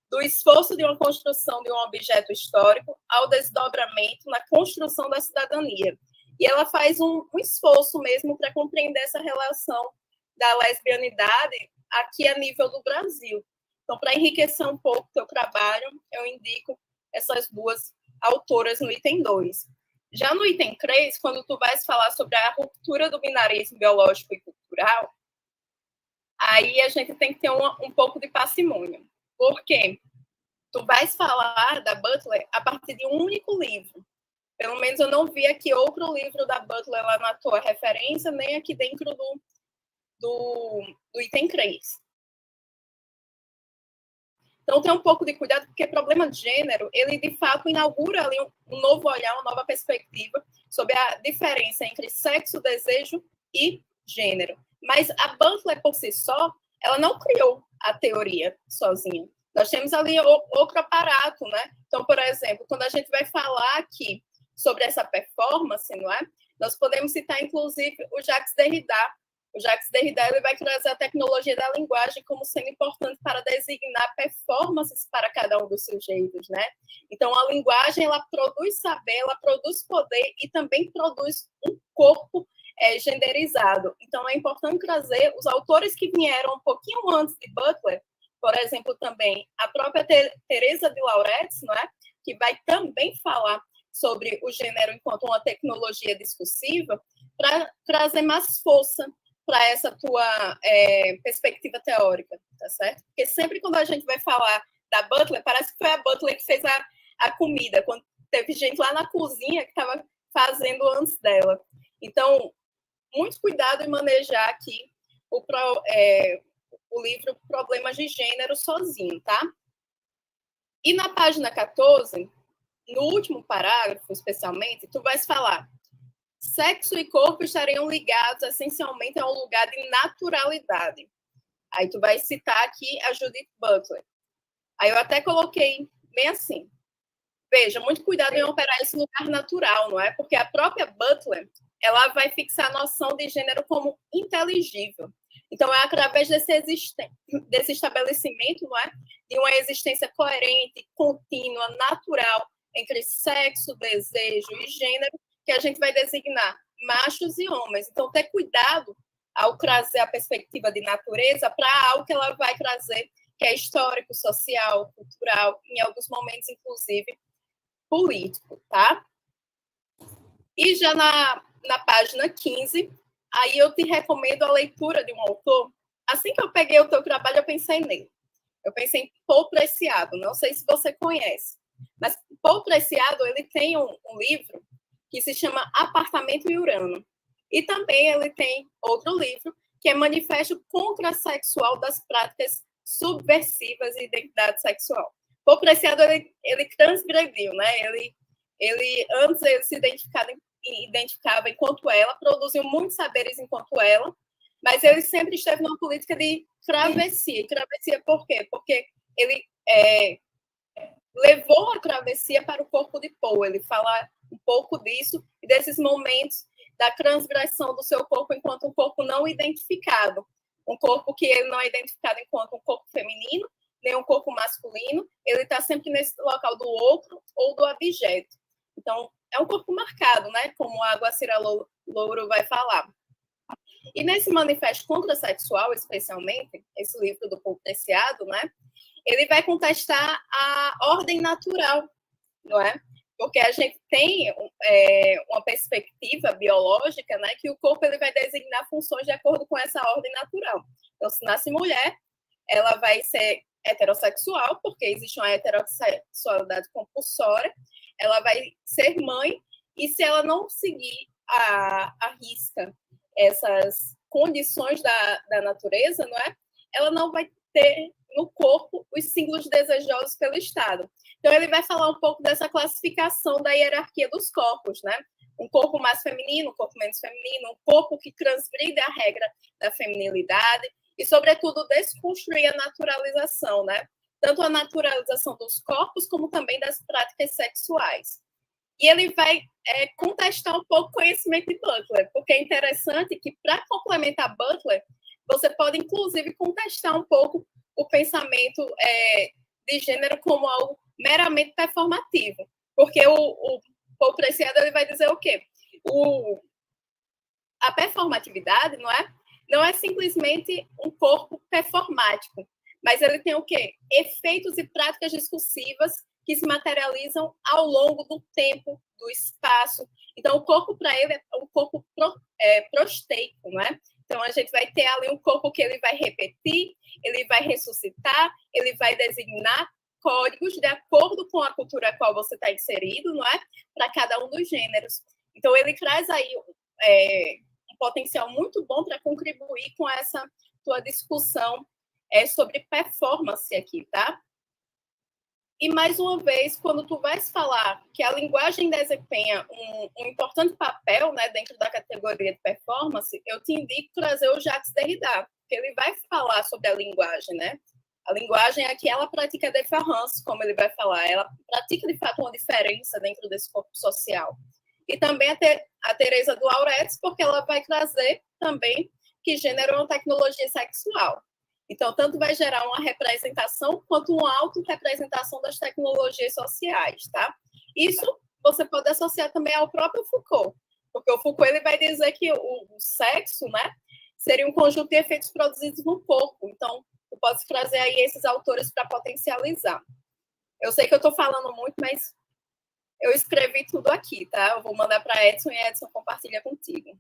do esforço de uma construção de um objeto histórico ao desdobramento na construção da cidadania. E ela faz um esforço mesmo para compreender essa relação da lesbianidade aqui a nível do Brasil. Então, para enriquecer um pouco o teu trabalho, eu indico essas duas autoras no item 2. Já no item 3, quando tu vais falar sobre a ruptura do binarismo biológico e cultural, aí a gente tem que ter um pouco de parcimônia. Por quê? Tu vais falar da Butler a partir de um único livro. Pelo menos eu não vi aqui outro livro da Butler lá na tua referência, nem aqui dentro do item 3. Então, tem um pouco de cuidado, porque problema de gênero, ele, de fato, inaugura ali um novo olhar, uma nova perspectiva sobre a diferença entre sexo, desejo e gênero. Mas a Butler, por si só, ela não criou a teoria sozinha. Nós temos ali outro aparato, né? Então, por exemplo, quando a gente vai falar aqui sobre essa performance, não é? Nós podemos citar, inclusive, o Jacques Derrida. O Jacques Derrida ele vai trazer a tecnologia da linguagem como sendo importante para designar performances para cada um dos sujeitos, né? Então, a linguagem, ela produz saber, ela produz poder e também produz um corpo genderizado. Então, é importante trazer os autores que vieram um pouquinho antes de Butler, por exemplo, também a própria Teresa de Lauretis, não é? Que vai também falar sobre o gênero enquanto uma tecnologia discursiva, para trazer mais força para essa tua perspectiva teórica, tá certo? Porque sempre quando a gente vai falar da Butler, parece que foi a Butler que fez a comida, quando teve gente lá na cozinha que estava fazendo antes dela. Então, muito cuidado em manejar aqui o livro Problemas de Gênero sozinho, tá? E na página 14, no último parágrafo, especialmente, tu vais falar: sexo e corpo estariam ligados essencialmente a um lugar de naturalidade. Aí tu vai citar aqui a Judith Butler. Aí eu até coloquei bem assim: veja, muito cuidado em operar esse lugar natural, não é? Porque a própria Butler, ela vai fixar a noção de gênero como inteligível. Então, é através desse estabelecimento, não é? De uma existência coerente, contínua, natural, entre sexo, desejo e gênero, que a gente vai designar machos e homens. Então, ter cuidado ao trazer a perspectiva de natureza para algo que ela vai trazer, que é histórico, social, cultural, em alguns momentos, inclusive, político, tá? E já na página 15, aí eu te recomendo a leitura de um autor. Assim que eu peguei o teu trabalho, eu pensei nele. Eu pensei em Paul Preciado, não sei se você conhece, mas Paul Preciado, ele tem um livro que se chama Apartamento em Urano. E também ele tem outro livro, que é Manifesto Contrasexual das Práticas Subversivas e Identidade Sexual. Paul Preciado, ele transgrediu, né? Antes ele se identificava enquanto ela, produziu muitos saberes enquanto ela, mas ele sempre esteve numa política de travessia. Travessia por quê? Porque ele levou a travessia para o corpo de Poe. Ele fala um pouco disso e desses momentos da transgressão do seu corpo enquanto um corpo não identificado. Um corpo que ele não é identificado enquanto um corpo feminino, nem um corpo masculino. Ele está sempre nesse local do outro ou do abjeto. Então, é um corpo marcado, né? Como a Guacira Louro vai falar. E nesse manifesto contrasexual, especialmente, esse livro do Paul Preciado, né? Ele vai contestar a ordem natural, não é? Porque a gente tem uma perspectiva biológica, né? Que o corpo ele vai designar funções de acordo com essa ordem natural. Então, se nasce mulher, ela vai ser heterossexual, porque existe uma heterossexualidade compulsória, ela vai ser mãe, e se ela não seguir a risca essas condições da natureza, não é? Ela não vai ter no corpo os símbolos desejosos pelo Estado. Então, ele vai falar um pouco dessa classificação da hierarquia dos corpos, né? Um corpo mais feminino, um corpo menos feminino, um corpo que transgride a regra da feminilidade e, sobretudo, desconstruir a naturalização, né? Tanto a naturalização dos corpos como também das práticas sexuais. E ele vai contestar um pouco o conhecimento de Butler, porque é interessante que, para complementar Butler, você pode, inclusive, contestar um pouco o pensamento de gênero como algo meramente performativo. Porque o Paul Preciado ele vai dizer o quê? A performatividade não é simplesmente um corpo performático, mas ele tem o quê? Efeitos e práticas discursivas que se materializam ao longo do tempo, do espaço. Então, o corpo, para ele, é um corpo prosteico, não é? Então, a gente vai ter ali um corpo que ele vai repetir, ele vai ressuscitar, ele vai designar códigos de acordo com a cultura a qual você está inserido, não é? Para cada um dos gêneros. Então, ele traz aí um potencial muito bom para contribuir com essa tua discussão sobre performance aqui, tá? E, mais uma vez, quando tu vais falar que a linguagem desempenha um importante papel, né, dentro da categoria de performance, eu te indico trazer o Jacques Derrida, porque ele vai falar sobre a linguagem, né? A linguagem é aquela prática de différence, como ele vai falar. Ela pratica, de fato, uma diferença dentro desse corpo social. E também a Teresa do Auretz, porque ela vai trazer também que gênero é uma tecnologia sexual. Então, tanto vai gerar uma representação quanto uma autorrepresentação das tecnologias sociais, tá? Isso você pode associar também ao próprio Foucault, porque o Foucault ele vai dizer que o sexo, né, seria um conjunto de efeitos produzidos no corpo. Então, eu posso trazer aí esses autores para potencializar. Eu sei que eu estou falando muito, mas eu escrevi tudo aqui, tá? Eu vou mandar para Edson e Edson compartilha contigo.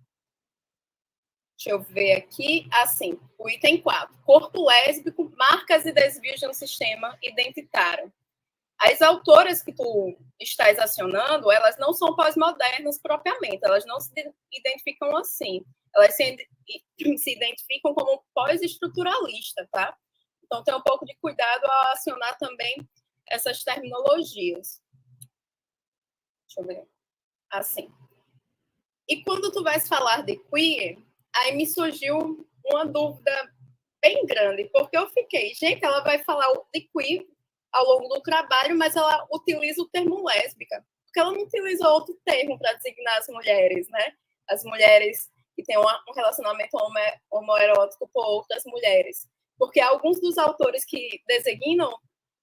Deixa eu ver aqui. Assim, o item 4. Corpo lésbico, marcas e desvios de um sistema identitário. As autoras que tu estás acionando, elas não são pós-modernas propriamente, elas não se identificam assim. Elas se identificam como pós-estruturalista, tá? Então, tem um pouco de cuidado ao acionar também essas terminologias. Deixa eu ver. Assim. E quando tu vais falar de queer, aí me surgiu uma dúvida bem grande, porque eu fiquei, gente, ela vai falar de queer ao longo do trabalho, mas ela utiliza o termo lésbica, porque ela não utiliza outro termo para designar as mulheres, né? As mulheres que têm um relacionamento homoerótico com outras mulheres. Porque alguns dos autores que designam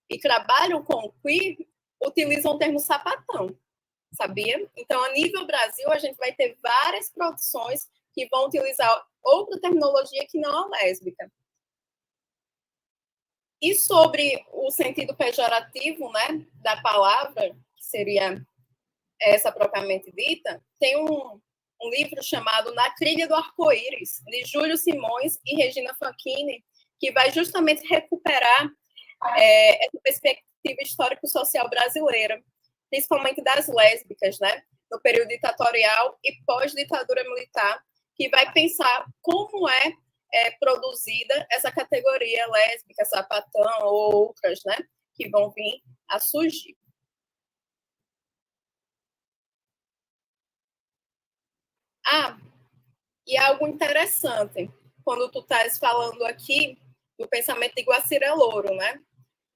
e trabalham com queer utilizam o termo sapatão, sabia? Então, a nível Brasil, a gente vai ter várias produções que vão utilizar outra terminologia que não a lésbica. E sobre o sentido pejorativo, né, da palavra, que seria essa propriamente dita, tem um livro chamado Na Trilha do Arco-Íris, de Júlio Simões e Regina Facchini, que vai justamente recuperar essa perspectiva histórico-social brasileira, principalmente das lésbicas, né, no período ditatorial e pós-ditadura militar, que vai pensar como é produzida essa categoria lésbica, sapatão ou outras, né, que vão vir a surgir. E algo interessante, quando tu estás falando aqui do pensamento de Guacira Louro, né,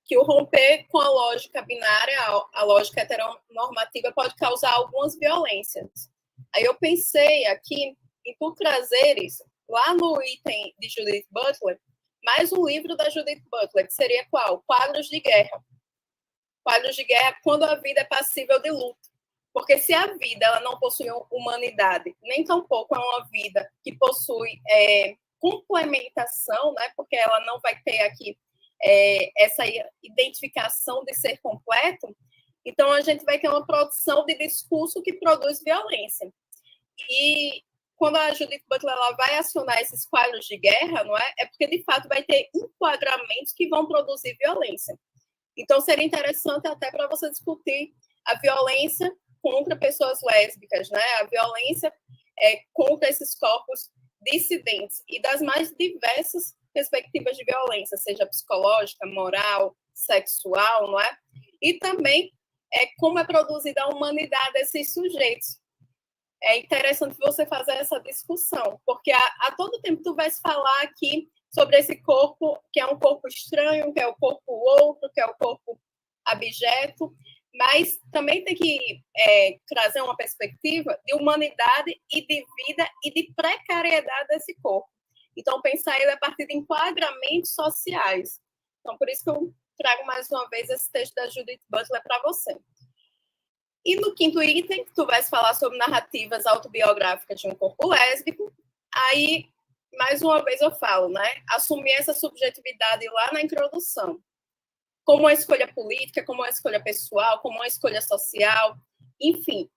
que o romper com a lógica binária, a lógica heteronormativa, pode causar algumas violências. Aí eu pensei aqui em tu trazeres, lá no item de Judith Butler, mais um livro da Judith Butler, que seria qual? Quadros de Guerra. Quadros de Guerra, quando a vida é passível de luto. Porque se a vida ela não possui humanidade, nem tampouco é uma vida que possui complementação, né? Porque ela não vai ter aqui essa identificação de ser completo, então a gente vai ter uma produção de discurso que produz violência. E quando a Judith Butler ela vai acionar esses quadros de guerra, não é? É porque, de fato, vai ter enquadramentos que vão produzir violência. Então, seria interessante até para você discutir a violência contra pessoas lésbicas, né? A violência contra esses corpos dissidentes e das mais diversas perspectivas de violência, seja psicológica, moral, sexual, não é? E também como é produzida a humanidade desses sujeitos. É interessante você fazer essa discussão, porque a todo tempo tu vais falar aqui sobre esse corpo, que é um corpo estranho, que é o corpo outro, que é o corpo abjeto, mas também tem que trazer uma perspectiva de humanidade e de vida e de precariedade desse corpo. Então, pensar ele a partir de enquadramentos sociais. Então, por isso que eu trago mais uma vez esse texto da Judith Butler para você. E no quinto item, que tu vais falar sobre narrativas autobiográficas de um corpo lésbico, aí, mais uma vez eu falo, né? Assumir essa subjetividade lá na introdução. Como uma escolha política, como uma escolha pessoal, como uma escolha social, enfim.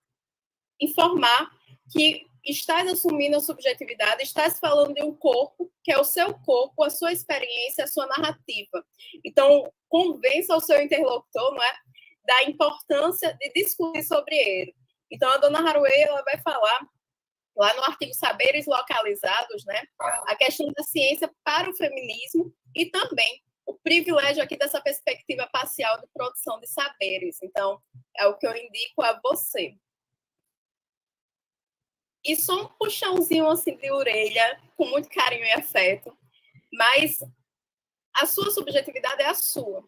Informar que estás assumindo a subjetividade, estás falando de um corpo que é o seu corpo, a sua experiência, a sua narrativa. Então, convença o seu interlocutor, não é, da importância de discutir sobre ele. Então, a dona Haruei, ela vai falar, lá no artigo Saberes Localizados, né, a questão da ciência para o feminismo e também o privilégio aqui dessa perspectiva parcial de produção de saberes. Então, é o que eu indico a você. E só um puxãozinho assim de orelha, com muito carinho e afeto, mas a sua subjetividade é a sua.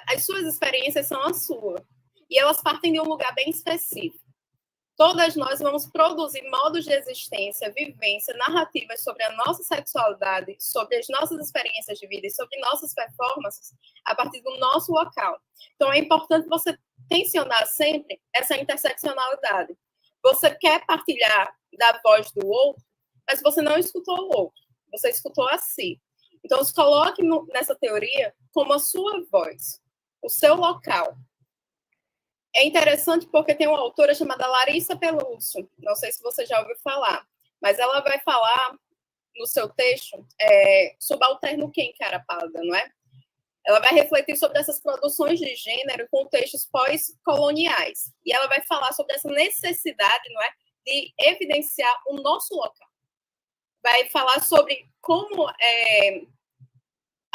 As suas experiências são a sua. E elas partem de um lugar bem específico. Todas nós vamos produzir modos de existência, vivência, narrativas sobre a nossa sexualidade, sobre as nossas experiências de vida e sobre nossas performances a partir do nosso local. Então, é importante você tensionar sempre essa interseccionalidade. Você quer partilhar da voz do outro, mas você não escutou o outro, você escutou a si. Então, se coloque nessa teoria como a sua voz, o seu local. É interessante porque tem uma autora chamada Larissa Pelúcio, não sei se você já ouviu falar, mas ela vai falar no seu texto subalterno quem, cara pálida, não é? Ela vai refletir sobre essas produções de gênero em contextos pós-coloniais. E ela vai falar sobre essa necessidade, não é, de evidenciar o nosso local. Vai falar sobre como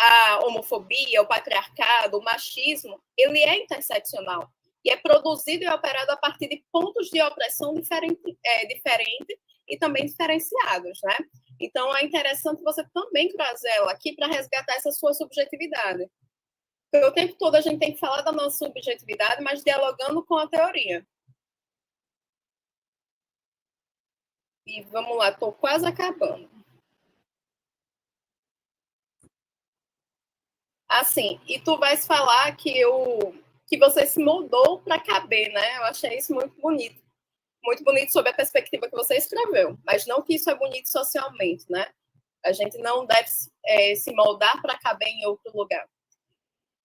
a homofobia, o patriarcado, o machismo, ele é interseccional. E é produzido e operado a partir de pontos de opressão diferentes e também diferenciados, né? Então, é interessante você também trazer ela aqui para resgatar essa sua subjetividade. Porque o tempo todo a gente tem que falar da nossa subjetividade, mas dialogando com a teoria. E vamos lá, estou quase acabando. Assim, e tu vais falar que você se moldou para caber, né? Eu achei isso muito bonito. Muito bonito sob a perspectiva que você escreveu, mas não que isso é bonito socialmente, né? A gente não deve se moldar para caber em outro lugar.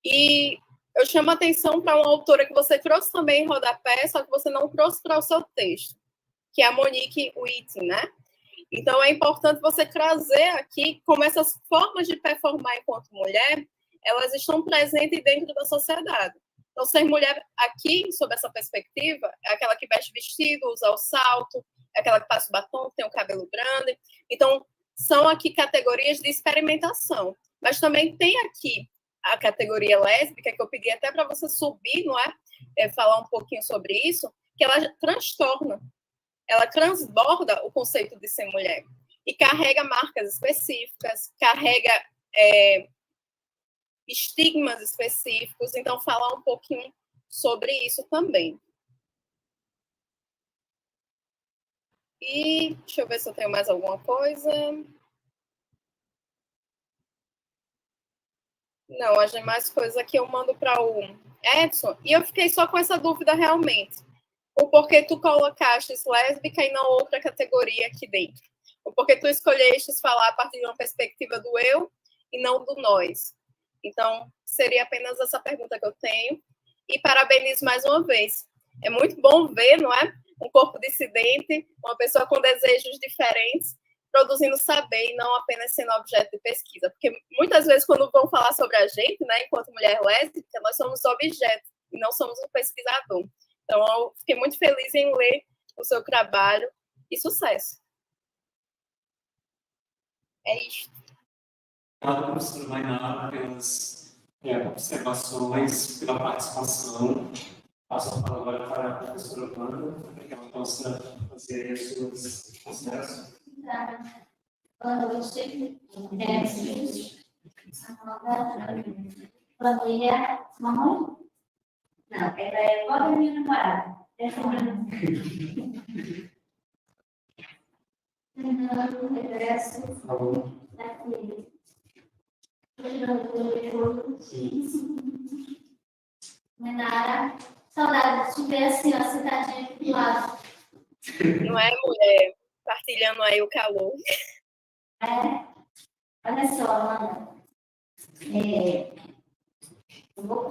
E eu chamo a atenção para uma autora que você trouxe também em rodapé, só que você não trouxe para o seu texto, que é a Monique Wittig, né? Então, é importante você trazer aqui como essas formas de performar enquanto mulher, elas estão presentes dentro da sociedade. Então, ser mulher aqui, sob essa perspectiva, é aquela que veste vestido, usa o salto, é aquela que passa o batom, tem o cabelo grande. Então, são aqui categorias de experimentação. Mas também tem aqui a categoria lésbica, que eu pedi até para você subir, não é? Falar um pouquinho sobre isso, que ela transtorna, ela transborda o conceito de ser mulher e carrega marcas específicas, carrega estigmas específicos, então falar um pouquinho sobre isso também. E deixa eu ver se eu tenho mais alguma coisa. Não, as demais coisas aqui eu mando para o Edson, e eu fiquei só com essa dúvida realmente. O porquê tu colocaste lésbica e não outra categoria aqui dentro? O porquê tu escolheste falar a partir de uma perspectiva do eu e não do nós? Então, seria apenas essa pergunta que eu tenho. E parabenizo mais uma vez. É muito bom ver, não é? Um corpo dissidente, uma pessoa com desejos diferentes, produzindo saber e não apenas sendo objeto de pesquisa. Porque muitas vezes, quando vão falar sobre a gente, né, enquanto mulher lésbica, nós somos objeto e não somos um pesquisador. Então, eu fiquei muito feliz em ler o seu trabalho e sucesso. É isso. Obrigado, professora Mainara, pelas observações, pela participação. Passo a palavra agora para a professora Wanda, para que ela possa fazer as suas considerações. Boa noite. Família, mamãe? Não, ela é pobre minha namorada. Regresso daqui. Menara, saudade de te ver assim, ó, sentadinha aqui do lado. Não é, mulher? Partilhando aí o calor. Olha só, Ana.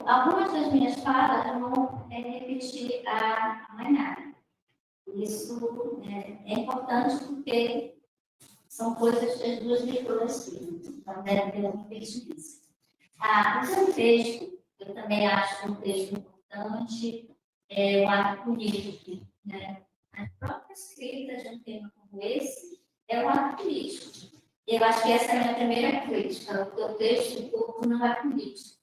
Algumas das minhas falas eu vou repetir a Mainara. Isso é importante porque são coisas que as duas leituras têm, então deve ter uma pertinência. O seu texto, eu também acho um texto importante, o ato político, né? A própria escrita de um tema como esse é um ato político. Eu acho que essa é a minha primeira crítica. O teu texto, o corpo não é político.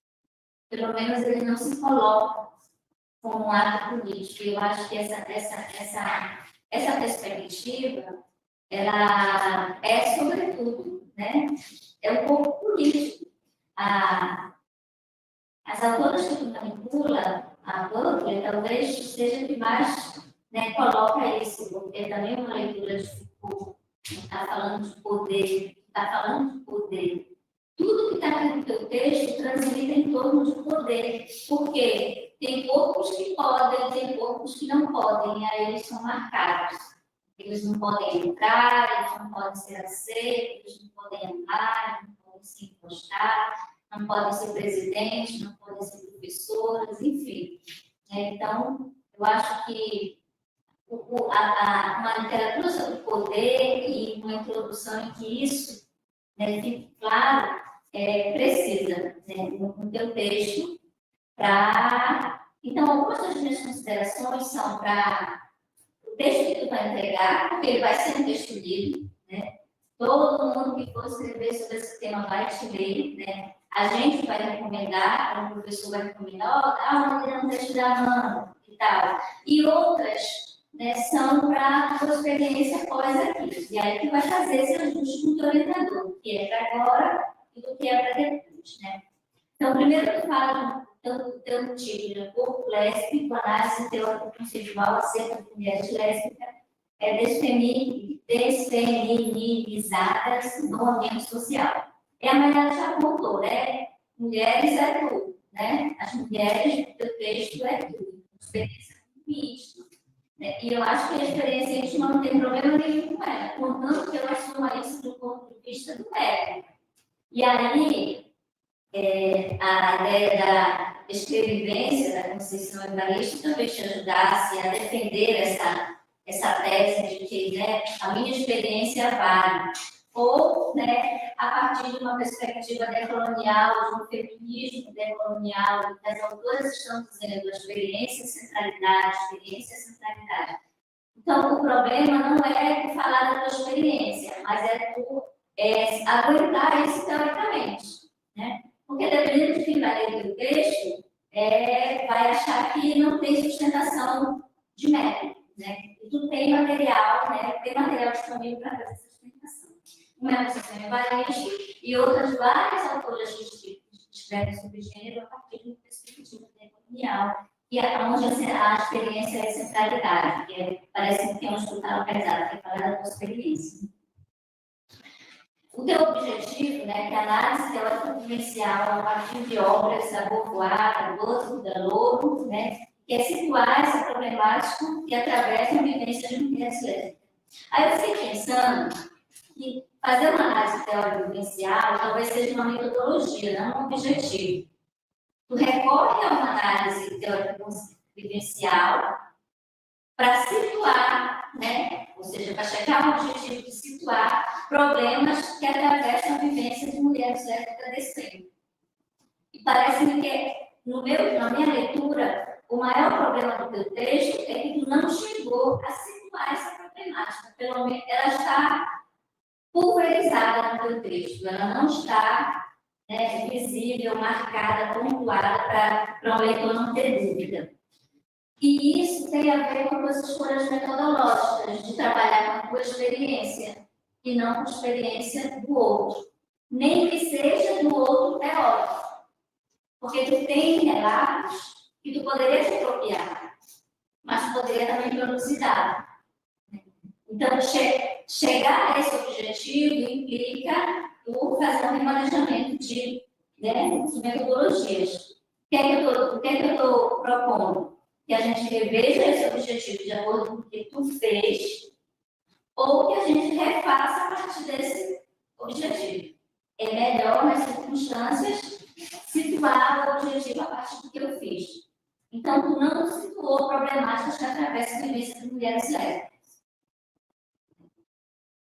Pelo menos ele não se coloca como um ato político. Eu acho que essa perspectiva, ela é, sobretudo, né, é um pouco político. As autoras que tu manipula, a Butler, talvez seja que mais, né, coloca isso, porque também é uma leitura de Foucault, está falando de poder, Tudo que está aqui no teu texto transita em torno de poder, porque tem corpos que podem, tem corpos que não podem, e aí eles são marcados. Eles não podem entrar, eles não podem ser aceitos, eles não podem andar, eles não podem se encostar, não podem ser presidentes, não podem ser professoras, enfim. Então, eu acho que uma literatura sobre poder e uma introdução em que isso, né, fique claro, precisa, né, no teu texto, para... Então, algumas das minhas considerações são para o texto que tu vai entregar, porque ele vai ser um texto lido, né? Todo mundo que for escrever sobre esse tema vai te ler, né? A gente vai recomendar, o professor vai recomendar, um texto da Amanda e tal. E outras, né, são para a tua experiência após aquilo. E aí tu vai fazer esse ajuste com o teu orientador, o que é para agora e o que é para depois, né? Então, primeiro tu fala do teu título, Corpo Lésbico, análise teórica conceitual acerca de mulheres lésbicas, desfeminizadas no ambiente social. A Mariana já contou, né? Mulheres é tudo, né? As mulheres do teu texto é tudo. Experiência íntima. Né? E eu acho que a experiência íntima não tem problema nenhum com ela, contanto que ela assuma isso do ponto de vista do médico. E aí, a ideia da escrevivência da Conceição Evaristo talvez te ajudasse a defender essa tese de que, né, a minha experiência vale. Ou, né, a partir de uma perspectiva decolonial, de um feminismo decolonial, que as autoras estão dizendo experiência, centralidade. Então, o problema não é tu falar da tua experiência, mas é tu aguentar isso teoricamente, né? Porque dependendo de quem vai ler o texto, vai achar que não tem sustentação de método, né? E tu tem material, né? Tem material disponível para fazer essa sustentação. Uma é a Conceição Evaristo e outras várias autoras que escrevem sobre gênero a partir de uma perspectiva decolonial, que é onde a experiência é centralidade, que parece que tem um estudo localizado, que é falar da tua experiência. O teu objetivo, né, que é a análise teórica vivencial a partir de obras da Beauvoir, da Butler, da Lobo, né, que é situar essa problemática que atravessa a vivência de mulheres lésbicas. Aí eu fiquei pensando que fazer uma análise teórica vivencial talvez seja uma metodologia, não um objetivo. Tu recorre a uma análise teórica vivencial para situar, né? Ou seja, para chegar ao objetivo de situar problemas que atravessam a vivência de mulheres lésbicas desse tempo. E parece-me que, na minha leitura, o maior problema do teu texto é que tu não chegou a situar essa problemática. Pelo menos ela está pulverizada no teu texto, ela não está, né, visível, marcada, pontuada para o leitor não ter dúvida. E isso tem a ver com as escolhas metodológicas de trabalhar com a tua experiência e não com a experiência do outro. Nem que seja do outro teórico. Porque tu tem relatos que tu poderia se apropriar, mas poderia também produzir dados. Então, chegar a esse objetivo implica tu fazer um remanejamento de metodologias. O que é que eu estou propondo? Que a gente reveja esse objetivo de acordo com o que tu fez, ou que a gente refaça a partir desse objetivo. É melhor, nas circunstâncias, situar o objetivo a partir do que eu fiz. Então, tu não situou problemáticas que atravessam a vivência de mulheres lésbicas.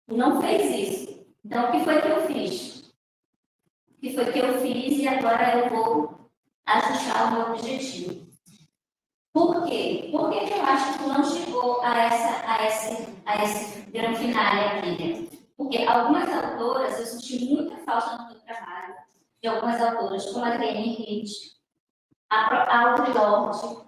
Tu não fez isso. Então, o que foi que eu fiz? O que foi que eu fiz e agora eu vou ajustar o meu objetivo. Por quê? Por que eu acho que tu não chegou a esse grande final aqui? Porque algumas autoras, eu senti muita falta no meu trabalho, de algumas autoras, como a Adrienne Rich, a Audre Lorde.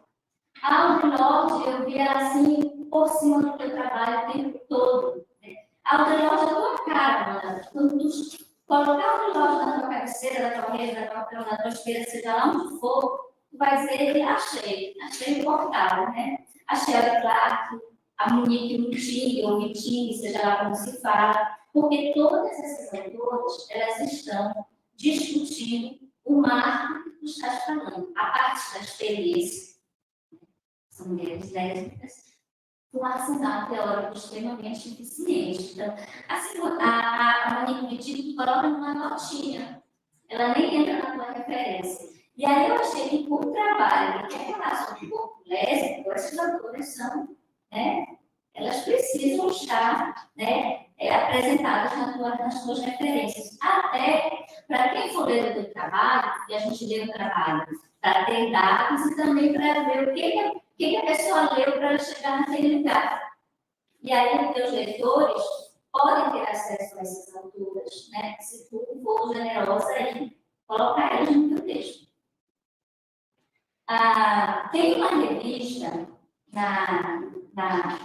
A Audre Lorde, eu via assim, por cima do meu trabalho o tempo todo. Né? A Audre Lorde é a tua cara, mano. Quando tu colocar a Audre Lorde na tua cabeceira, da tua rede, da tua cama, da tua esteira, seja lá onde for, tu vai dizer, achei importável, né? A Shelley Clark, a Monique Wittig, ou Wittig, seja lá como se fala, porque todas essas autoras, elas estão discutindo o marco que tu estás falando, a parte da experiência. São mulheres lésbicas com um arsenal teórico extremamente eficiente. Então, assim, a Monique Wittig coloca numa notinha, ela nem entra na tua referência. E aí eu achei que, por trabalho, que é falar sobre o corpo lésbico, essas autoras são, né, elas precisam estar, né, apresentadas nas suas referências. Até para quem for ler o teu trabalho, e a gente lê o trabalho para ter dados e também para ver o que a pessoa leu para ela chegar naquele lugar. E aí, os teus leitores podem ter acesso a essas autoras, né, se tu for generosa aí, colocar elas no teu texto. Tem uma revista na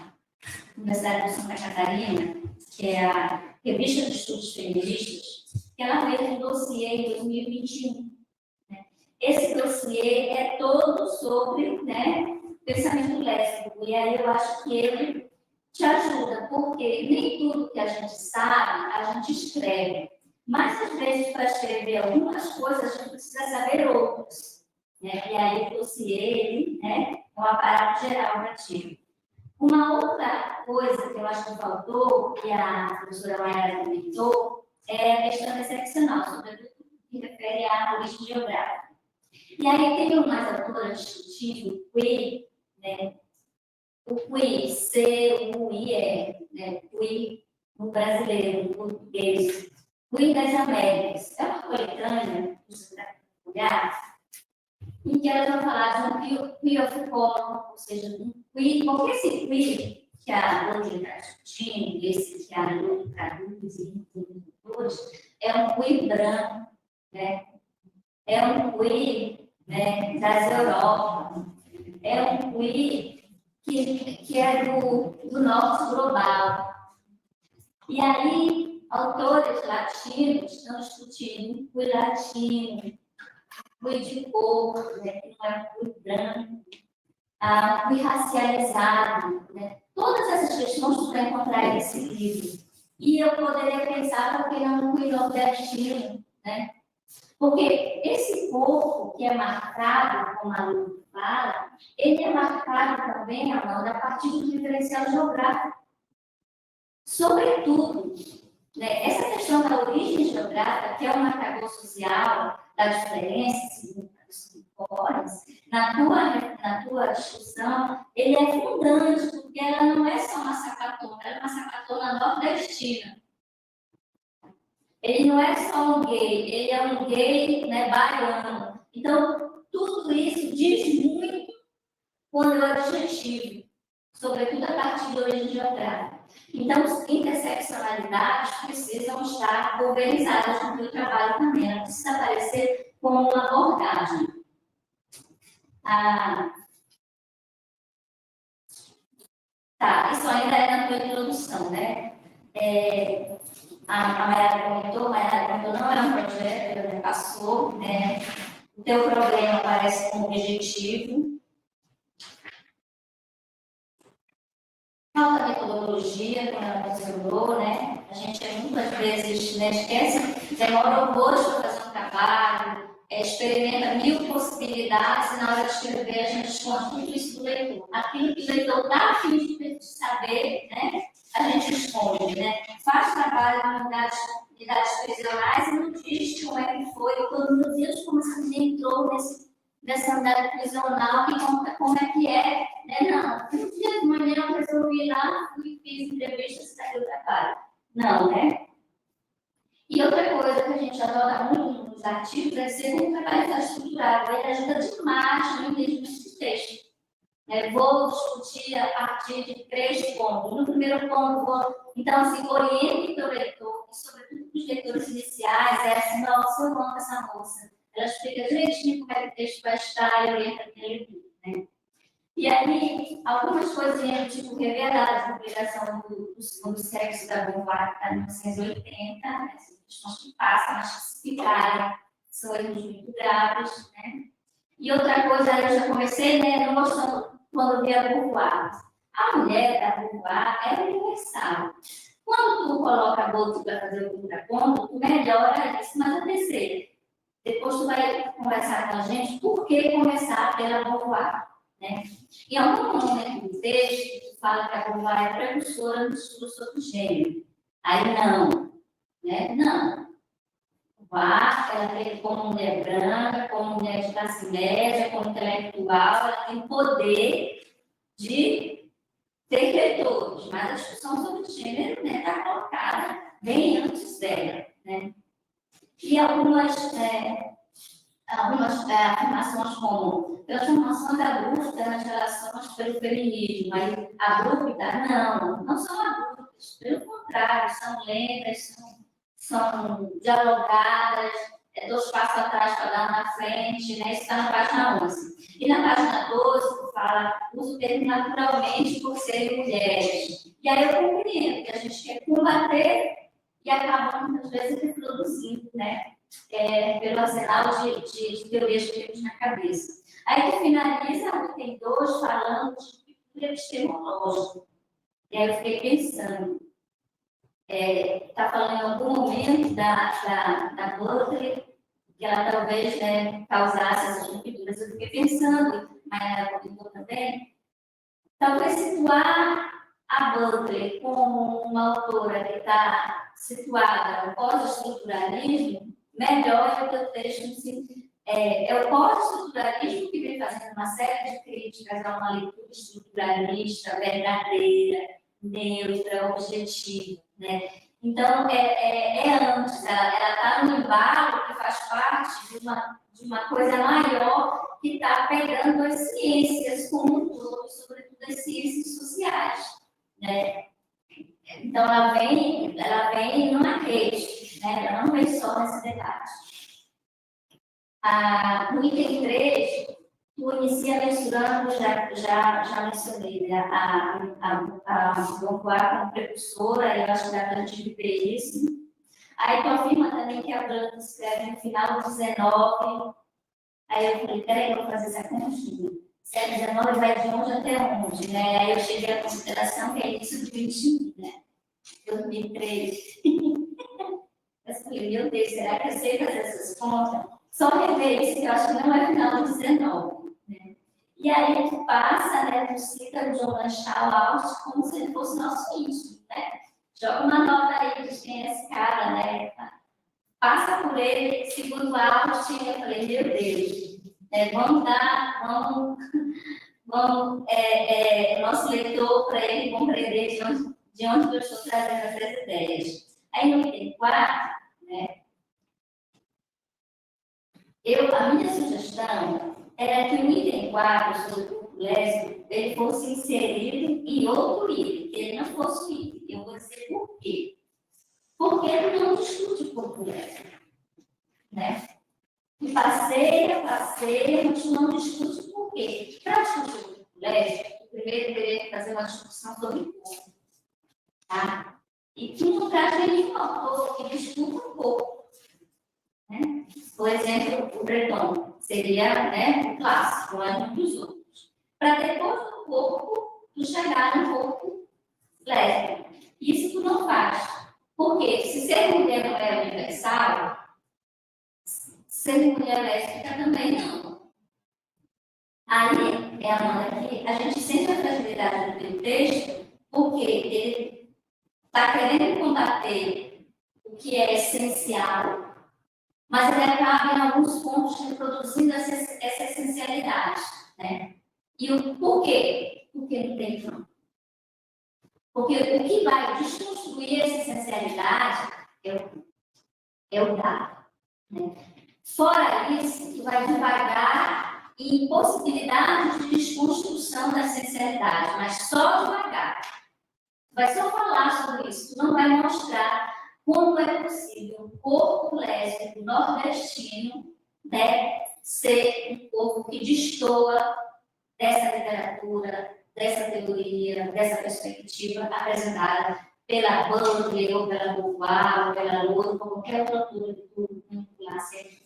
Universidade de Santa Catarina, que é a Revista de Estudos Feministas, que ela fez um dossiê em 2021. Né? Esse dossiê é todo sobre, né, pensamento lésbico, e aí eu acho que ele te ajuda, porque nem tudo que a gente sabe, a gente escreve. Mas, às vezes, para escrever algumas coisas, a gente precisa saber outras. Né? E aí, o dossiê, né, é um aparato geral para ti. Uma outra coisa que eu acho que faltou, que a professora Mayara comentou, é a questão excepcional, sobretudo que refere à origem geográfica. E aí, tem umas autoras discutindo o QI, né? O QI, C-U-I-E, né? QI no brasileiro, no português. QI das Américas. É uma coletânea, você vai olhar, em que elas vão falar de um QI of color, ou seja, um QI, porque esse QI que a Lúcia está discutindo, esse que a Lúcia traduz e todos, é um QI branco, né? É um QI, né, das Europa, é um QI que é do norte global. E aí, autores latinos estão discutindo o latino, o de cor, né, que não é o branco, o racializado, né? Todas essas questões tu vai encontrar nesse livro. E eu poderia pensar, por que não no nordestino, né? Porque esse corpo que é marcado, como a Lu fala, ele é marcado também, Amanda, a partir do diferencial geográfico. Sobretudo, né, essa questão da origem geográfica, que é um marcador social da diferença, segundo os fóruns, na tua discussão, ele é fundante, porque ela não é só uma sapatona, ela é uma sapatona nordestina. Ele não é só um gay, ele é um gay, né, baiano. Então, tudo isso diz muito quando é adjetivo, sobretudo a partir da origem geográfica. Então, as interseccionalidades precisam estar organizadas no teu trabalho também, não precisa aparecer como uma abordagem. Tá, isso ainda é na tua introdução, né? A Mayara comentou, não é um projeto, ela passou, né? O teu problema aparece como objetivo. Falta metodologia, como ela mencionou, né? A gente muitas vezes, né, esquece, demora horrores para fazer um trabalho, experimenta 1000 possibilidades e na hora de escrever a gente esconde tudo isso do leitor. Aquilo que o leitor está a fim de saber, né? A gente esconde, né? Faz trabalho em unidades prisionais e não diz como é que foi, ou quando meu Deus, como essa gente entrou nessa unidade prisional, que conta como é que é, né? Não, um dia de manhã eu resolvi ir lá, fui, fiz entrevistas e saiu do trabalho. Não, né? E outra coisa que a gente adora muito nos artigos é ser um trabalho estruturado, ele ajuda demais no entendimento de texto. Vou discutir a partir de 3 pontos. No primeiro ponto, então, assim, oriente o leitor, e sobretudo os leitores iniciais, assim, nossa, eu amo essa moça. Ela explica direitinho como é que o texto vai estar e orienta aquele leitor, né? E aí, algumas coisinhas, tipo, rever a data de publicação do Segundo Sexo da Beauvoir, que está em 1980, né? Questões que passam, mas que se ficarem, são erros muito graves, né? E outra coisa, aí eu já comecei, né, não gostando quando eu vi a Beauvoir. A mulher da Beauvoir é universal. Quando tu coloca a bolsa para fazer o contraponto, tu melhora isso, mas eu pensei, depois tu vai conversar com a gente por que começar pela Beauvoir, né? Em algum momento do texto, tu fala que a Beauvoir é precursora do estudo sobre gênero. Aí não, né? Não. Ela tem como mulher branca, como mulher de classe média, como intelectual, ela tem poder de ter leitores, mas a discussão sobre gênero está colocada bem antes dela, né? E algumas afirmações como transformações abruptas nas relações pelo feminismo, aí abrupta, não são abruptas, pelo contrário, são lentas, são dialogadas, 2 passos atrás para dar na frente, né? Isso está na página 11. E na página 12, fala, usa o termo naturalmente por serem mulheres. E aí eu compreendo que a gente quer combater e acaba muitas vezes reproduzindo, né? Pelo arsenal de teorias que temos na cabeça. Aí que finaliza o item 2 falando de cultura epistemológica. E aí eu fiquei pensando, está falando em algum momento da Butler, que ela talvez causasse essas rupturas. Eu fiquei pensando, mas ela comentou também, talvez situar a Butler como uma autora que está situada no pós-estruturalismo, melhora o teu texto. É o pós-estruturalismo que vem fazendo uma série de críticas a uma leitura estruturalista, verdadeira, neutra, objetiva, né? Então, antes, ela está no embalo que faz parte de uma coisa maior que está pegando as ciências como um todo, sobretudo as ciências sociais, né? Então, ela vem numa rede, né? Ela não vem só nesse debate. No item 3, tu inicia mensurando, já mencionei, né? A Beauvoir como precursora, eu acho que dá para a gente ver isso. Aí tu afirma também que a Branca escreve no final do 19. Aí eu falei, peraí, eu vou fazer essa continha. Se é 19, vai de onde até onde, né? Aí eu cheguei à consideração que é início de 21, né? 2003. Eu falei, meu Deus, será que eu sei fazer essas contas? Só rever isso, que eu acho que não é final do 19. Né? E aí tu passa, né, tu cita o John Lanchal Austin como se ele fosse nosso íntimo, né? Joga uma nota aí de quem é esse cara, né? Passa por ele, segundo Austin, eu falei, meu Deus, nosso leitor para ele compreender de onde eu estou trazendo essas ideias. Aí no item 4, né? A minha sugestão era que o item 4 sobre o corpo lésbico ele fosse inserido em outro item, que ele não fosse um item. Eu vou dizer por quê. Porque ele não discute o corpo lésbico, né? E passeia, mas não discute por quê. Para discutir o corpo lésbico, primeiro teria que fazer uma discussão sobre o corpo. Tá? E que não traz nenhum autor que discuta o corpo. Né? Por exemplo, o Breton seria, né, o clássico, um dos outros. Para depois do corpo, tu chegar no corpo lésbico. Isso tu não faz. Porque se ser mulher não é universal, ser mulher lésbica também não. Aí, aqui, a gente sente a fragilidade do texto, porque ele está querendo combater o que é essencial, mas ele acaba em alguns pontos reproduzindo essa essencialidade, né? E o porquê? Porque não tem como. Porque o que vai desconstruir essa essencialidade é o dado, né? Fora isso, tu vai devagar em possibilidades de desconstrução da sinceridade, mas só devagar. Vai só falar sobre isso, não vai mostrar como é possível o corpo lésbico nordestino, né, ser um corpo que destoa dessa literatura, dessa teoria, dessa perspectiva apresentada pela Butler, ou pela Beauvoir, ou pela Loura, ou qualquer outra autora que vinculasse.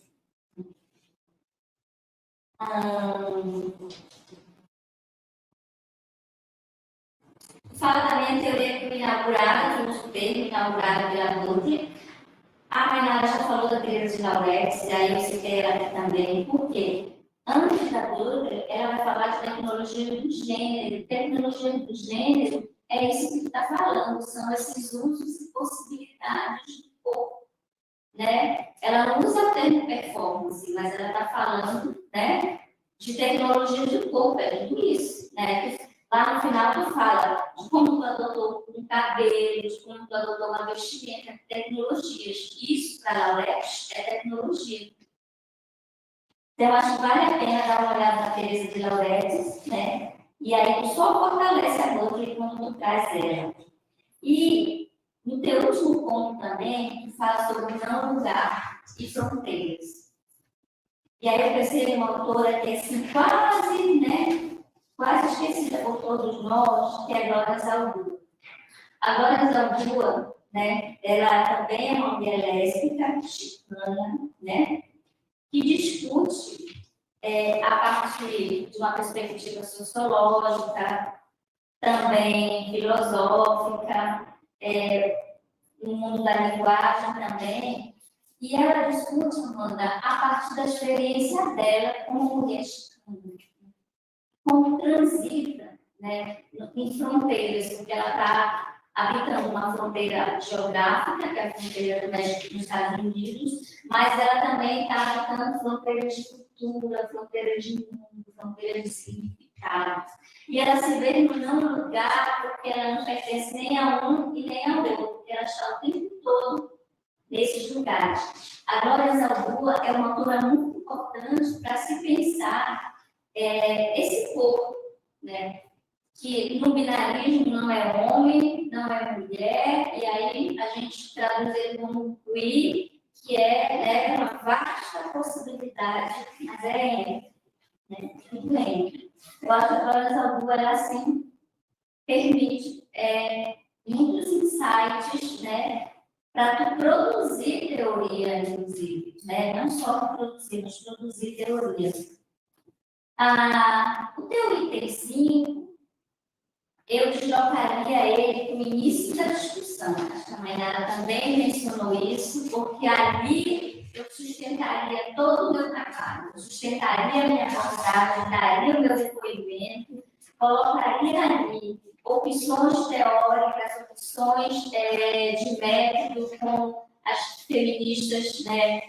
Fala da minha teoria inaugurada, que eu estudei, inaugurada pela Butler. A Mainara já falou da Teresa de Lauretis, e aí eu citei ela aqui também. Por quê? Antes da Butler, ela vai falar de tecnologia do gênero. Tecnologia do gênero é isso que está falando, são esses usos e possibilidades do corpo, né? Ela não usa o termo performance, mas ela está falando, né, de tecnologia do corpo, é tudo isso, né? Lá no final tu fala de como tu adotou um cabelo, de como tu adotou uma vestimenta, tecnologias. Isso, para a Lauretis, é tecnologia. Então, eu acho que vale a pena dar uma olhada na Teresa de Lauretis, né? E aí tu só fortalece a Butler quando tu traz ela. E no teu último ponto também, tu fala sobre não lugar e fronteiras. E aí eu percebi uma autora que é assim, quase, né? Quase esquecida por todos nós, que é a Glória Zaldúa. A Glória Zaldúa, né, ela também é uma mulher lésbica, mexicana, né, que discute a partir de uma perspectiva sociológica, também filosófica, no mundo da linguagem também, e ela discute, Amanda, a partir da experiência dela como mulher como transita, né, em fronteiras, porque ela está habitando uma fronteira geográfica, que é a fronteira do México dos Estados Unidos, mas ela também está habitando fronteiras de cultura, fronteiras de mundo, fronteiras de significado. E ela se vê no não lugar porque ela não pertence nem a um e nem ao outro, porque ela está o tempo todo nesses lugares. A Glória Zaldúa é uma autora muito importante para se pensar esse corpo, né, que no binarismo não é homem, não é mulher, e aí a gente traduz ele como queer, que é uma vasta possibilidade, mas né, tudo bem. Eu acho que a Glória Zaldúa, ela assim, permite muitos insights, né, para tu produzir teoria, inclusive, né, não só produzir, mas produzir teoria. O teu item 5, eu deslocaria ele para o início da discussão. Acho que a Mainara também mencionou isso, porque ali eu sustentaria todo o meu trabalho, eu sustentaria a minha abordagem, daria o meu depoimento, colocaria ali opções teóricas, opções de método com as feministas, né,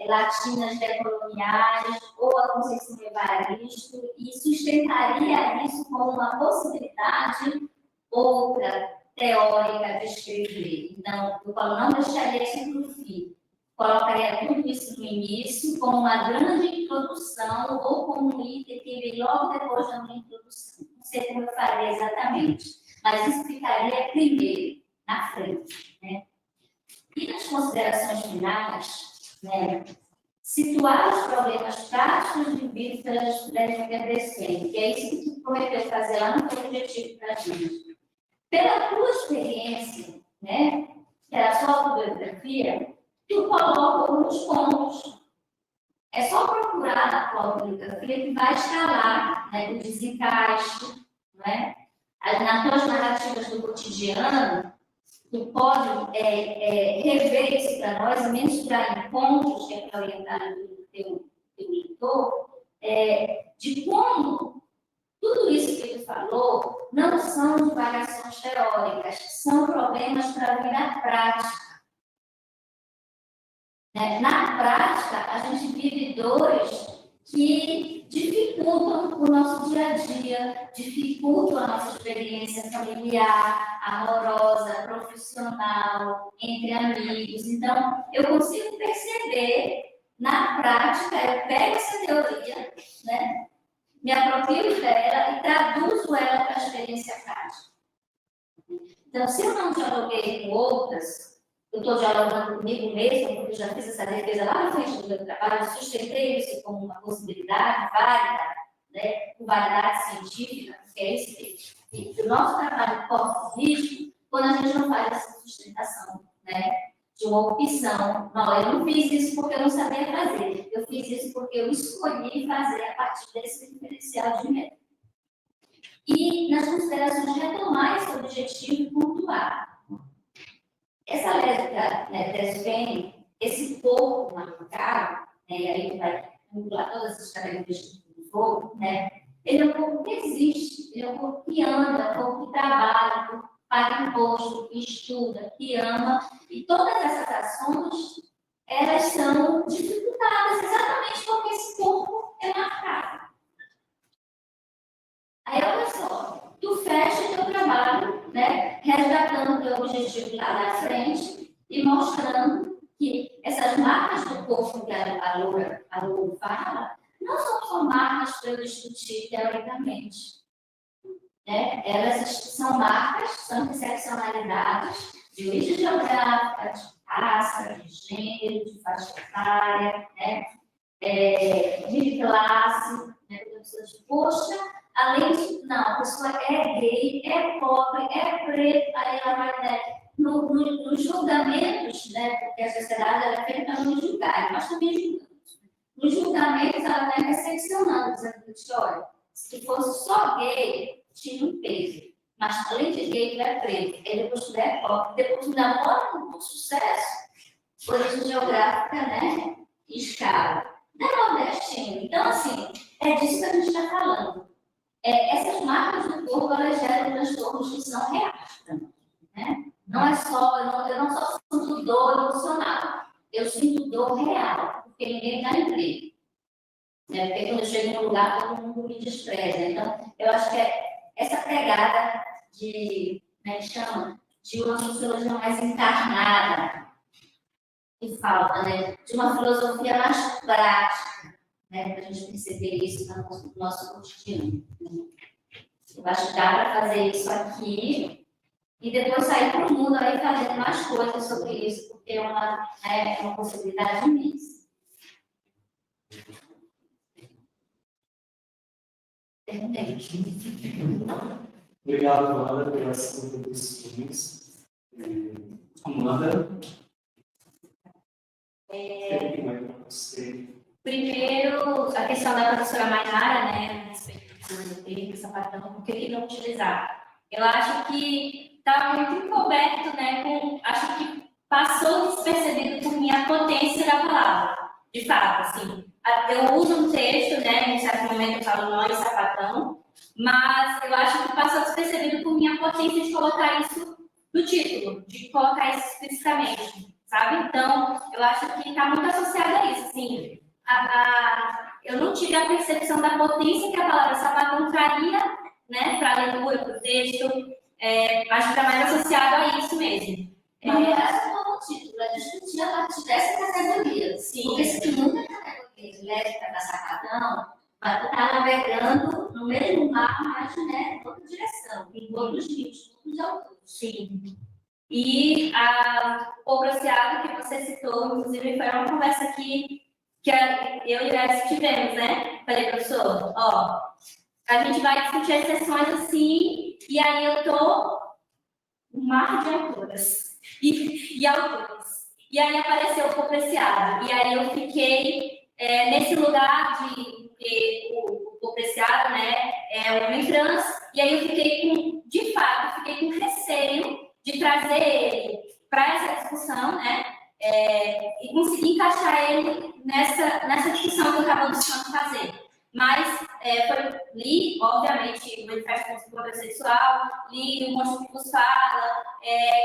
latinas decoloniais, ou a Conceição Evaristo, e sustentaria isso como uma possibilidade outra teórica de escrever. Então, eu não deixaria isso para o fim. Colocaria tudo isso no início, como uma grande introdução, ou como um item que vem logo depois da minha introdução. Não sei como eu faria exatamente, mas isso ficaria primeiro, na frente, né? E nas considerações finais, né, situar os problemas práticos de vítimas lésbicas, que é isso que tu prometeu fazer lá no teu objetivo para a gente. Pela tua experiência, né, que era só a autobiografia, tu coloca alguns pontos. É só procurar na tua autobiografia que vai escalar, né, o desencaixe, né? Nas tuas narrativas do cotidiano, tu pode rever isso para nós, mensurar em pontos, que é para orientar o teu leitor, de como tudo isso que tu falou não são divagações teóricas, são problemas para a vida prática. Na prática, a gente vive dores que dificultam o nosso dia a dia, dificultam a nossa experiência familiar, amorosa, profissional, entre amigos. Então, eu consigo perceber Na prática, eu pego essa teoria, né, me aproprio dela e traduzo ela para a experiência prática. Então, se eu não dialoguei com outras, eu estou dialogando comigo mesmo, porque eu já fiz essa defesa lá na frente do meu trabalho, sustentei isso como uma possibilidade válida, né, com validade científica, porque é isso que o nosso trabalho corre risco quando a gente não faz essa sustentação, né, de uma opção. Não, eu não fiz isso porque eu não sabia fazer, eu fiz isso porque eu escolhi fazer a partir desse diferencial de método. E nas considerações retomar esse objetivo e pontuar. Essa lésbica, né, desvém, esse corpo marcado, né, e aí vai vincular todas essas características do corpo, né, ele é um corpo que existe, ele é um corpo que anda, é um corpo que trabalha, que paga imposto, que estuda, que ama, e todas essas ações, elas são dificultadas exatamente porque esse corpo é marcado. Aí, olha só, tu fecha o teu trabalho, né, resgatando o teu objetivo lá na frente e mostrando que essas marcas do corpo que a Loura fala não são só marcas para eu discutir teoricamente. Né? Elas são marcas, são interseccionalidades de origem geográfica, de raça, de gênero, de faixa etária, né? De classe, né? Da pessoa de poxa, além de, não, a pessoa é gay, é pobre, é preta, aí ela vai, né, nos julgamentos, né, porque a sociedade ela é feita para nos julgar, nós também julgamos. Nos julgamentos ela está interseccionando, dizendo que, olha, se fosse só gay, tinha um peso, mas além de gay, ele é preto, e depois tu é pobre, depois tu namora com sucesso, origem geográfica, né, e escala. Não é nordestino. Então, assim, é disso que a gente está falando. Essas marcas do corpo, elas geram transtornos que são reais também, né? Não é só, eu não só sinto dor emocional, eu sinto dor real, porque ninguém dá emprego. Né? Porque quando eu chego num lugar, todo mundo me despreza. Então, eu acho que essa pegada de, né, que chama, de uma sociologia mais encarnada, que falta, né? De uma filosofia mais prática, né? Para a gente perceber isso no nosso cotidiano. Eu acho que dá para fazer isso aqui e depois sair para o mundo aí fazendo mais coisas sobre isso, porque é uma possibilidade imensa. Obrigado, Amanda, pelas contribuições. Amanda? Primeiro, a questão da professora Mainara, né, a respeito do termo sapatão, por que não utilizar? Eu acho que está muito encoberto, né, acho que passou despercebido por mim a potência da palavra. De fato, assim, eu uso um texto, né, em certo momento eu falo nós, sapatão, mas eu acho que passou despercebido por mim a potência de colocar isso no título, de colocar isso explicitamente, sabe? Então, eu acho que está muito associado a isso, assim, eu não tive a percepção da potência que a palavra sapatão traria, né, para a leitura, para o texto, acho que está mais associado a isso mesmo. Mas não é só o título, é discutir a partir dessa categoria. Sim. Porque se muita categoria lésbica da sapatão, vai estar navegando no mesmo mar, mas, né, em outra direção, em outros níveis, outros autores. Sim. E o proceado que você citou, inclusive, foi uma conversa que eu e o Edson tivemos, né? Falei, professor, ó, a gente vai discutir as sessões assim, e aí eu tô um mar de autoras e autores. E aí apareceu o copreciado. E aí eu fiquei nesse lugar o copreciado, né, é um homem trans, e aí eu fiquei de fato, fiquei com receio de trazer ele para essa discussão, né, e conseguir encaixar ele nessa discussão que eu estava buscando fazer. Mas li, obviamente, o Manifesto contra o Poder Sexual, li o Monstro que Vos Fala,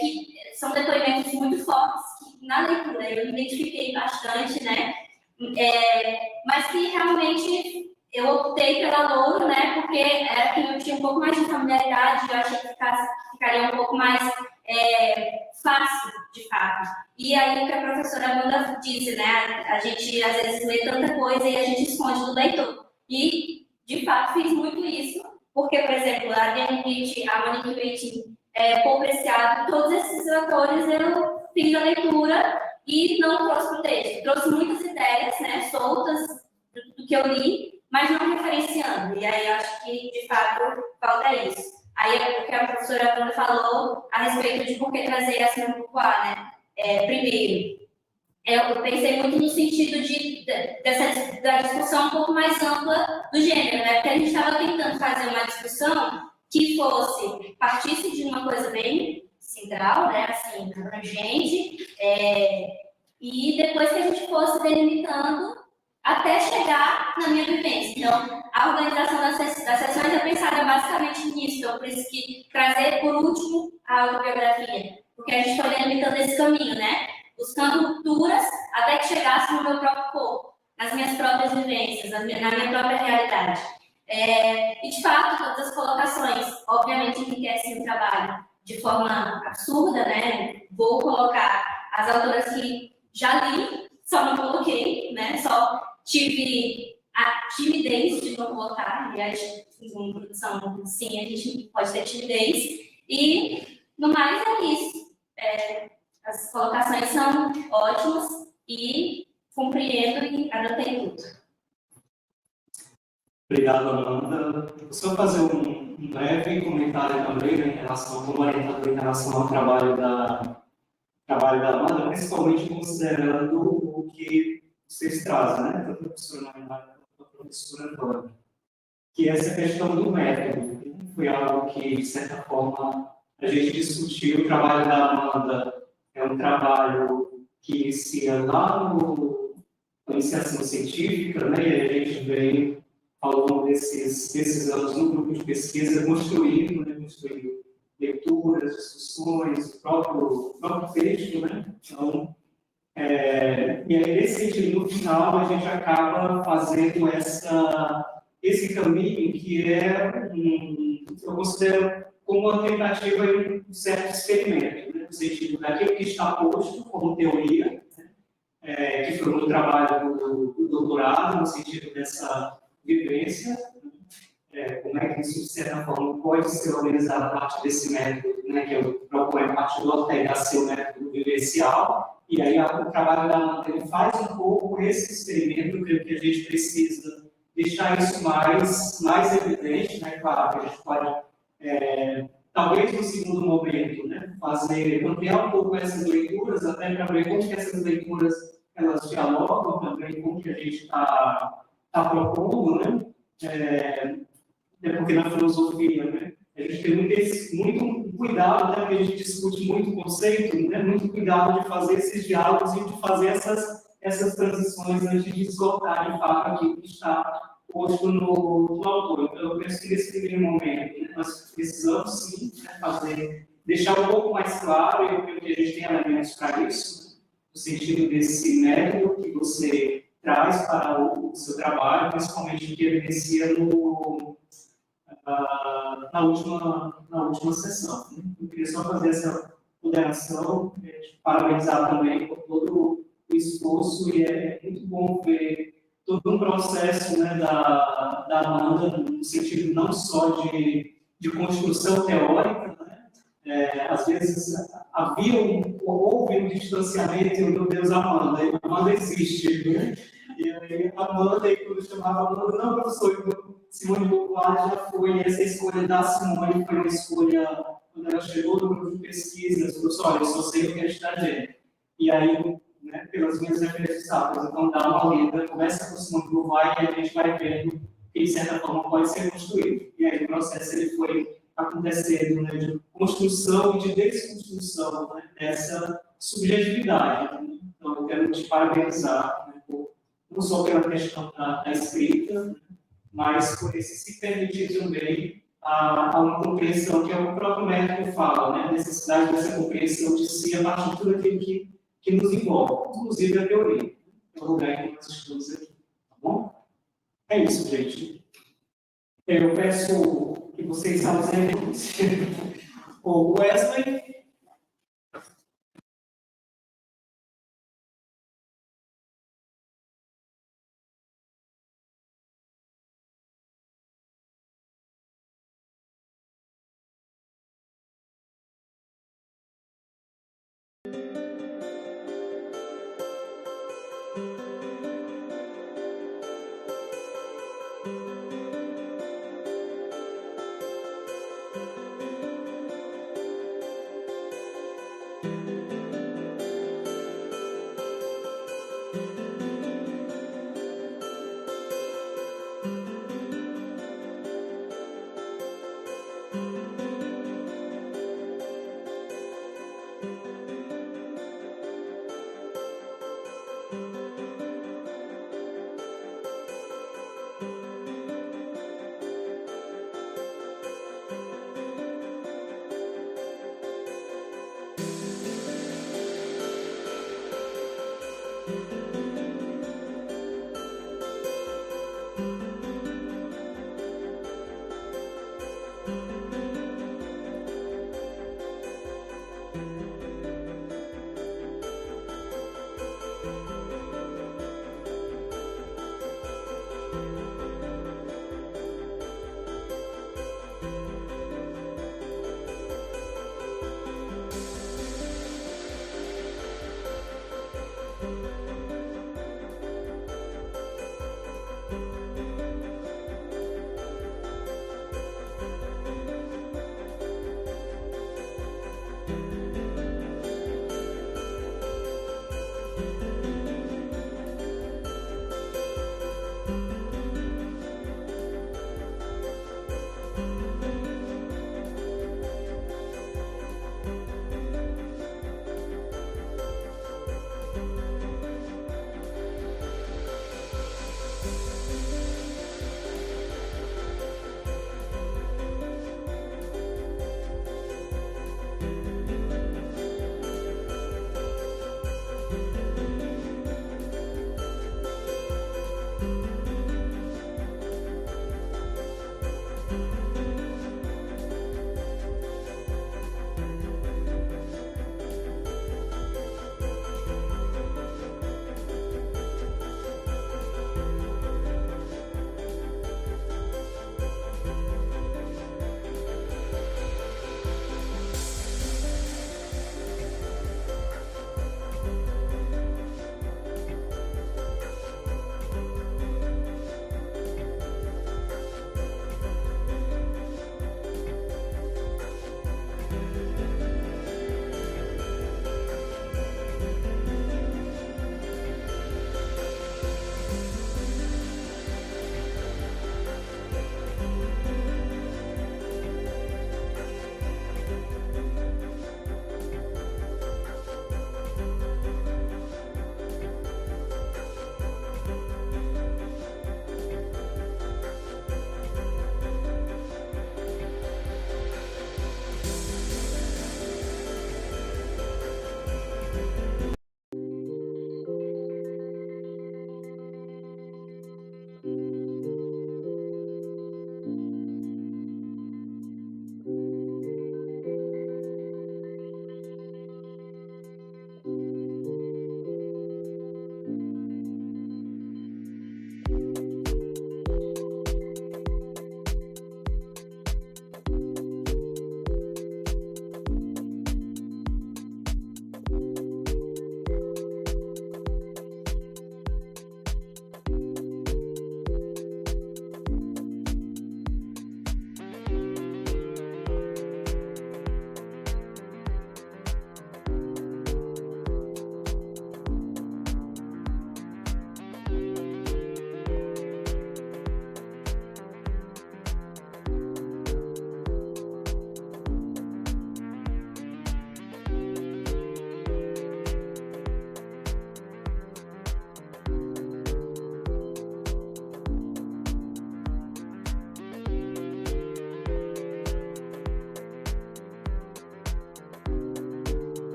que são depoimentos muito fortes, que na leitura eu me identifiquei bastante, né? Mas que realmente eu optei pela Loura, né? Porque era quem eu tinha um pouco mais de familiaridade, eu achei que ficaria um pouco mais fácil de fato. E aí o que a professora Amanda disse, né? A gente às vezes lê tanta coisa e a gente esconde do leitor. E, de fato, fiz muito isso, porque, por exemplo, a Diane Witt, a Monique Witt, Paul Preciado, todos esses autores eu fiz a leitura e não trouxe para o texto. Trouxe muitas ideias, né, soltas do que eu li, mas não referenciando. E aí eu acho que, de fato, falta isso. Aí é o que a professora Amanda falou a respeito de por que trazer a Simone de Beauvoir, né? Primeiro, eu pensei muito no sentido da discussão um pouco mais ampla do gênero, né? Porque a gente estava tentando fazer uma discussão que partisse de uma coisa bem central, né? Assim, abrangente, e depois que a gente fosse delimitando até chegar na minha vivência. Então, a organização das sessões é pensada basicamente nisso. Então, por isso que trazer, por último, a autobiografia. Porque a gente foi delimitando esse caminho, né? Buscando rupturas até que chegasse no meu próprio corpo, nas minhas próprias vivências, na minha própria realidade. E, de fato, todas as colocações, obviamente, enriquecem o trabalho de forma absurda, né? Vou colocar as autoras que já li, só não coloquei, né? Só tive a timidez de não colocar. Aliás, em produção, sim, a gente pode ter timidez. E, no mais, é isso. As colocações são ótimas e compreendo e adotei tudo. Obrigado, Amanda. Eu só fazer um breve comentário também, né, em relação, como orientador, em relação ao trabalho da Amanda, principalmente considerando o que vocês trazem, né, tanto a professora Marinara quanto a professora Antônia, que é essa questão do método. Foi algo que, de certa forma, a gente discutiu. O trabalho da Amanda é um trabalho que inicia lá na iniciação científica, né, e a gente vem, ao longo desses anos, no grupo de pesquisa, construindo leituras, discussões, o próprio texto, né? Então, e aí, nesse sentido, no final, a gente acaba fazendo esse caminho que eu considero como uma tentativa de um certo experimento, né? No sentido daquilo que está posto como teoria, né? Que foi o trabalho do doutorado, no sentido dessa vivência, como é que isso, de certa forma, pode ser organizado a partir desse método, né, que eu proponho a partir do Ortega ser o método vivencial, e aí o trabalho da Amanda ele faz um pouco esse experimento, creio que a gente precisa deixar isso mais evidente, né, claro, que a gente pode, talvez no segundo momento, né, ampliar um pouco essas leituras, até para ver como que essas leituras elas dialogam também com o que a gente está propondo, né? Porque na filosofia, né, a gente tem muito cuidado, né, porque a gente discute muito conceito, né, muito cuidado de fazer esses diálogos e de fazer essas transições antes de esgotar, de fato, aquilo que está posto no autor. Então, eu penso que nesse primeiro momento, né, nós precisamos, sim, né, deixar um pouco mais claro, e eu creio que a gente tem elementos para isso, né, no sentido desse método que você traz para o seu trabalho, principalmente que evidencia na última sessão. Né? Eu queria só fazer essa ponderação, parabenizar também por todo o esforço, e é muito bom ver todo um processo, né, da Amanda, no sentido não só de construção teórica, né? Às vezes houve um distanciamento, meu Deus, Amanda existe, né? E aí, Amanda, quando eu chamava Amanda, não, professor, Simone de Beauvoir já foi, essa escolha da Simone foi uma escolha, quando ela chegou no grupo de pesquisa, professor, olha, eu só sei o que é estrangeiro. E aí, né, pelas minhas referências, então dá uma lida, conversa com Simone de Beauvoir e a gente vai vendo que, de certa forma, pode ser construído. E aí o processo ele foi acontecendo, né, de construção e de desconstrução, né, dessa subjetividade. Né? Então, eu quero te parabenizar, né, não só pela questão da escrita, mas por esse se permitir também a uma compreensão que é o próprio método fala, né, a necessidade dessa compreensão de si a partir de tudo aquilo que nos envolve, inclusive a teoria. É o lugar que nós estamos aqui, tá bom? É isso, gente. Eu peço que vocês salvem o Wesley.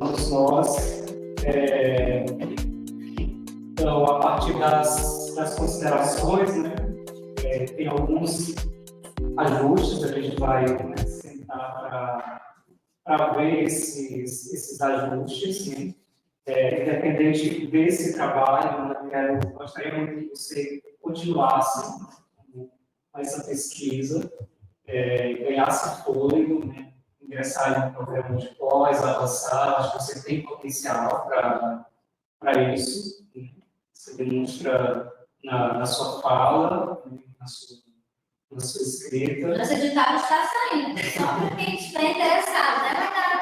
todos nós. Então, a partir das considerações, né, tem alguns ajustes que a gente vai, né, sentar para ver esses ajustes, né? Independente desse trabalho, né, eu gostaria muito que você continuasse com essa pesquisa, ganhasse fôlego, né, ingressar em um programa de pós, avançar. Acho que você tem potencial para isso. Né? Você demonstra na sua fala, né, na sua escrita. Nosso edital está saindo, só para quem estiver interessado, né, Renata?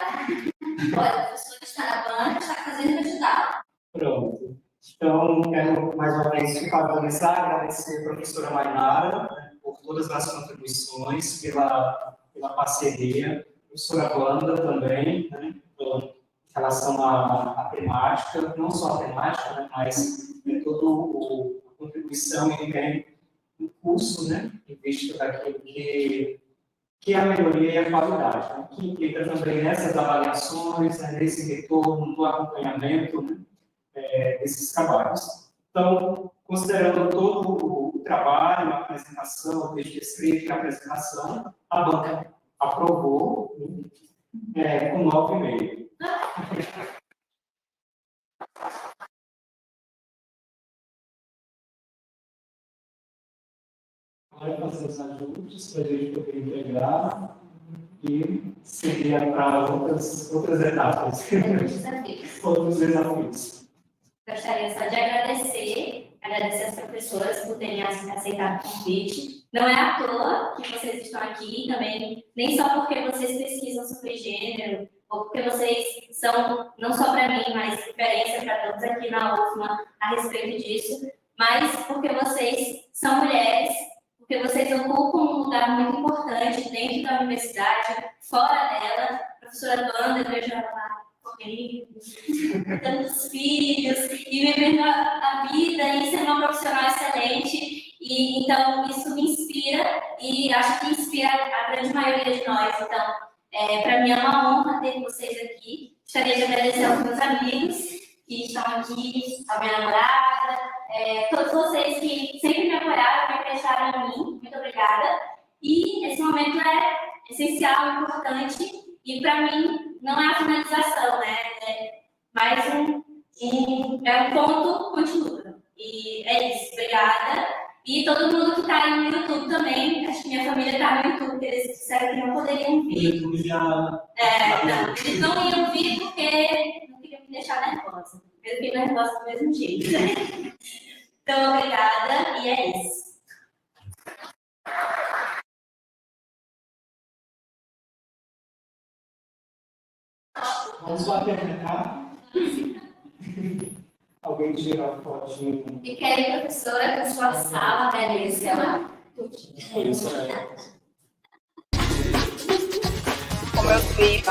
Olha, a professora está na banca, está fazendo o edital. Pronto. Então, quero mais uma vez parabenizar, agradecer a professora Mainara, né, por todas as contribuições, pela parceria, a professora Wanda também, né, em relação à temática, não só a temática, né, mas toda a contribuição e também o curso, né, em vista daquilo que é a melhoria e a qualidade, né, que implica também nessas avaliações, né, nesse retorno, no acompanhamento, né, desses trabalhos. Então, considerando todo o trabalho, a apresentação, o texto escrito e a apresentação, a banca aprovou, né, com 9,5. Agora fazer os ajustes para a gente poder entregar e seguir para outras etapas. Outros desafios. Gostaria só de agradecer às professoras por terem aceitado o convite. Não é à toa que vocês estão aqui também, nem só porque vocês pesquisam sobre gênero, ou porque vocês são, não só para mim, mas referência para todos aqui na UFMA a respeito disso, mas porque vocês são mulheres, porque vocês ocupam um lugar muito importante dentro da universidade, fora dela. A professora Wanda, eu vejo ela lá correndo, tantos filhos, e vivendo a vida e sendo uma profissional excelente. E, então, isso me inspira e acho que inspira a grande maioria de nós. Então, para mim é uma honra ter vocês aqui. Gostaria de agradecer aos meus amigos que estão aqui, a minha namorada, todos vocês que sempre me apoiaram, me acreditaram em mim. Muito obrigada. E esse momento é essencial, importante, e para mim não é a finalização, né? É mais um ponto continua. E é isso, obrigada. E todo mundo que está aí no YouTube também, acho que minha família está no YouTube, porque eles disseram que não poderiam vir. O YouTube já... Não, eles não iam vir porque não queriam me deixar nervosa. Eu fiquei nervosa do mesmo jeito. Então, obrigada, e é isso. Vamos lá terminar. Alguém tira a fotinho. Fica aí, professora, com sua sala, beleza? Isso é. Como eu vi,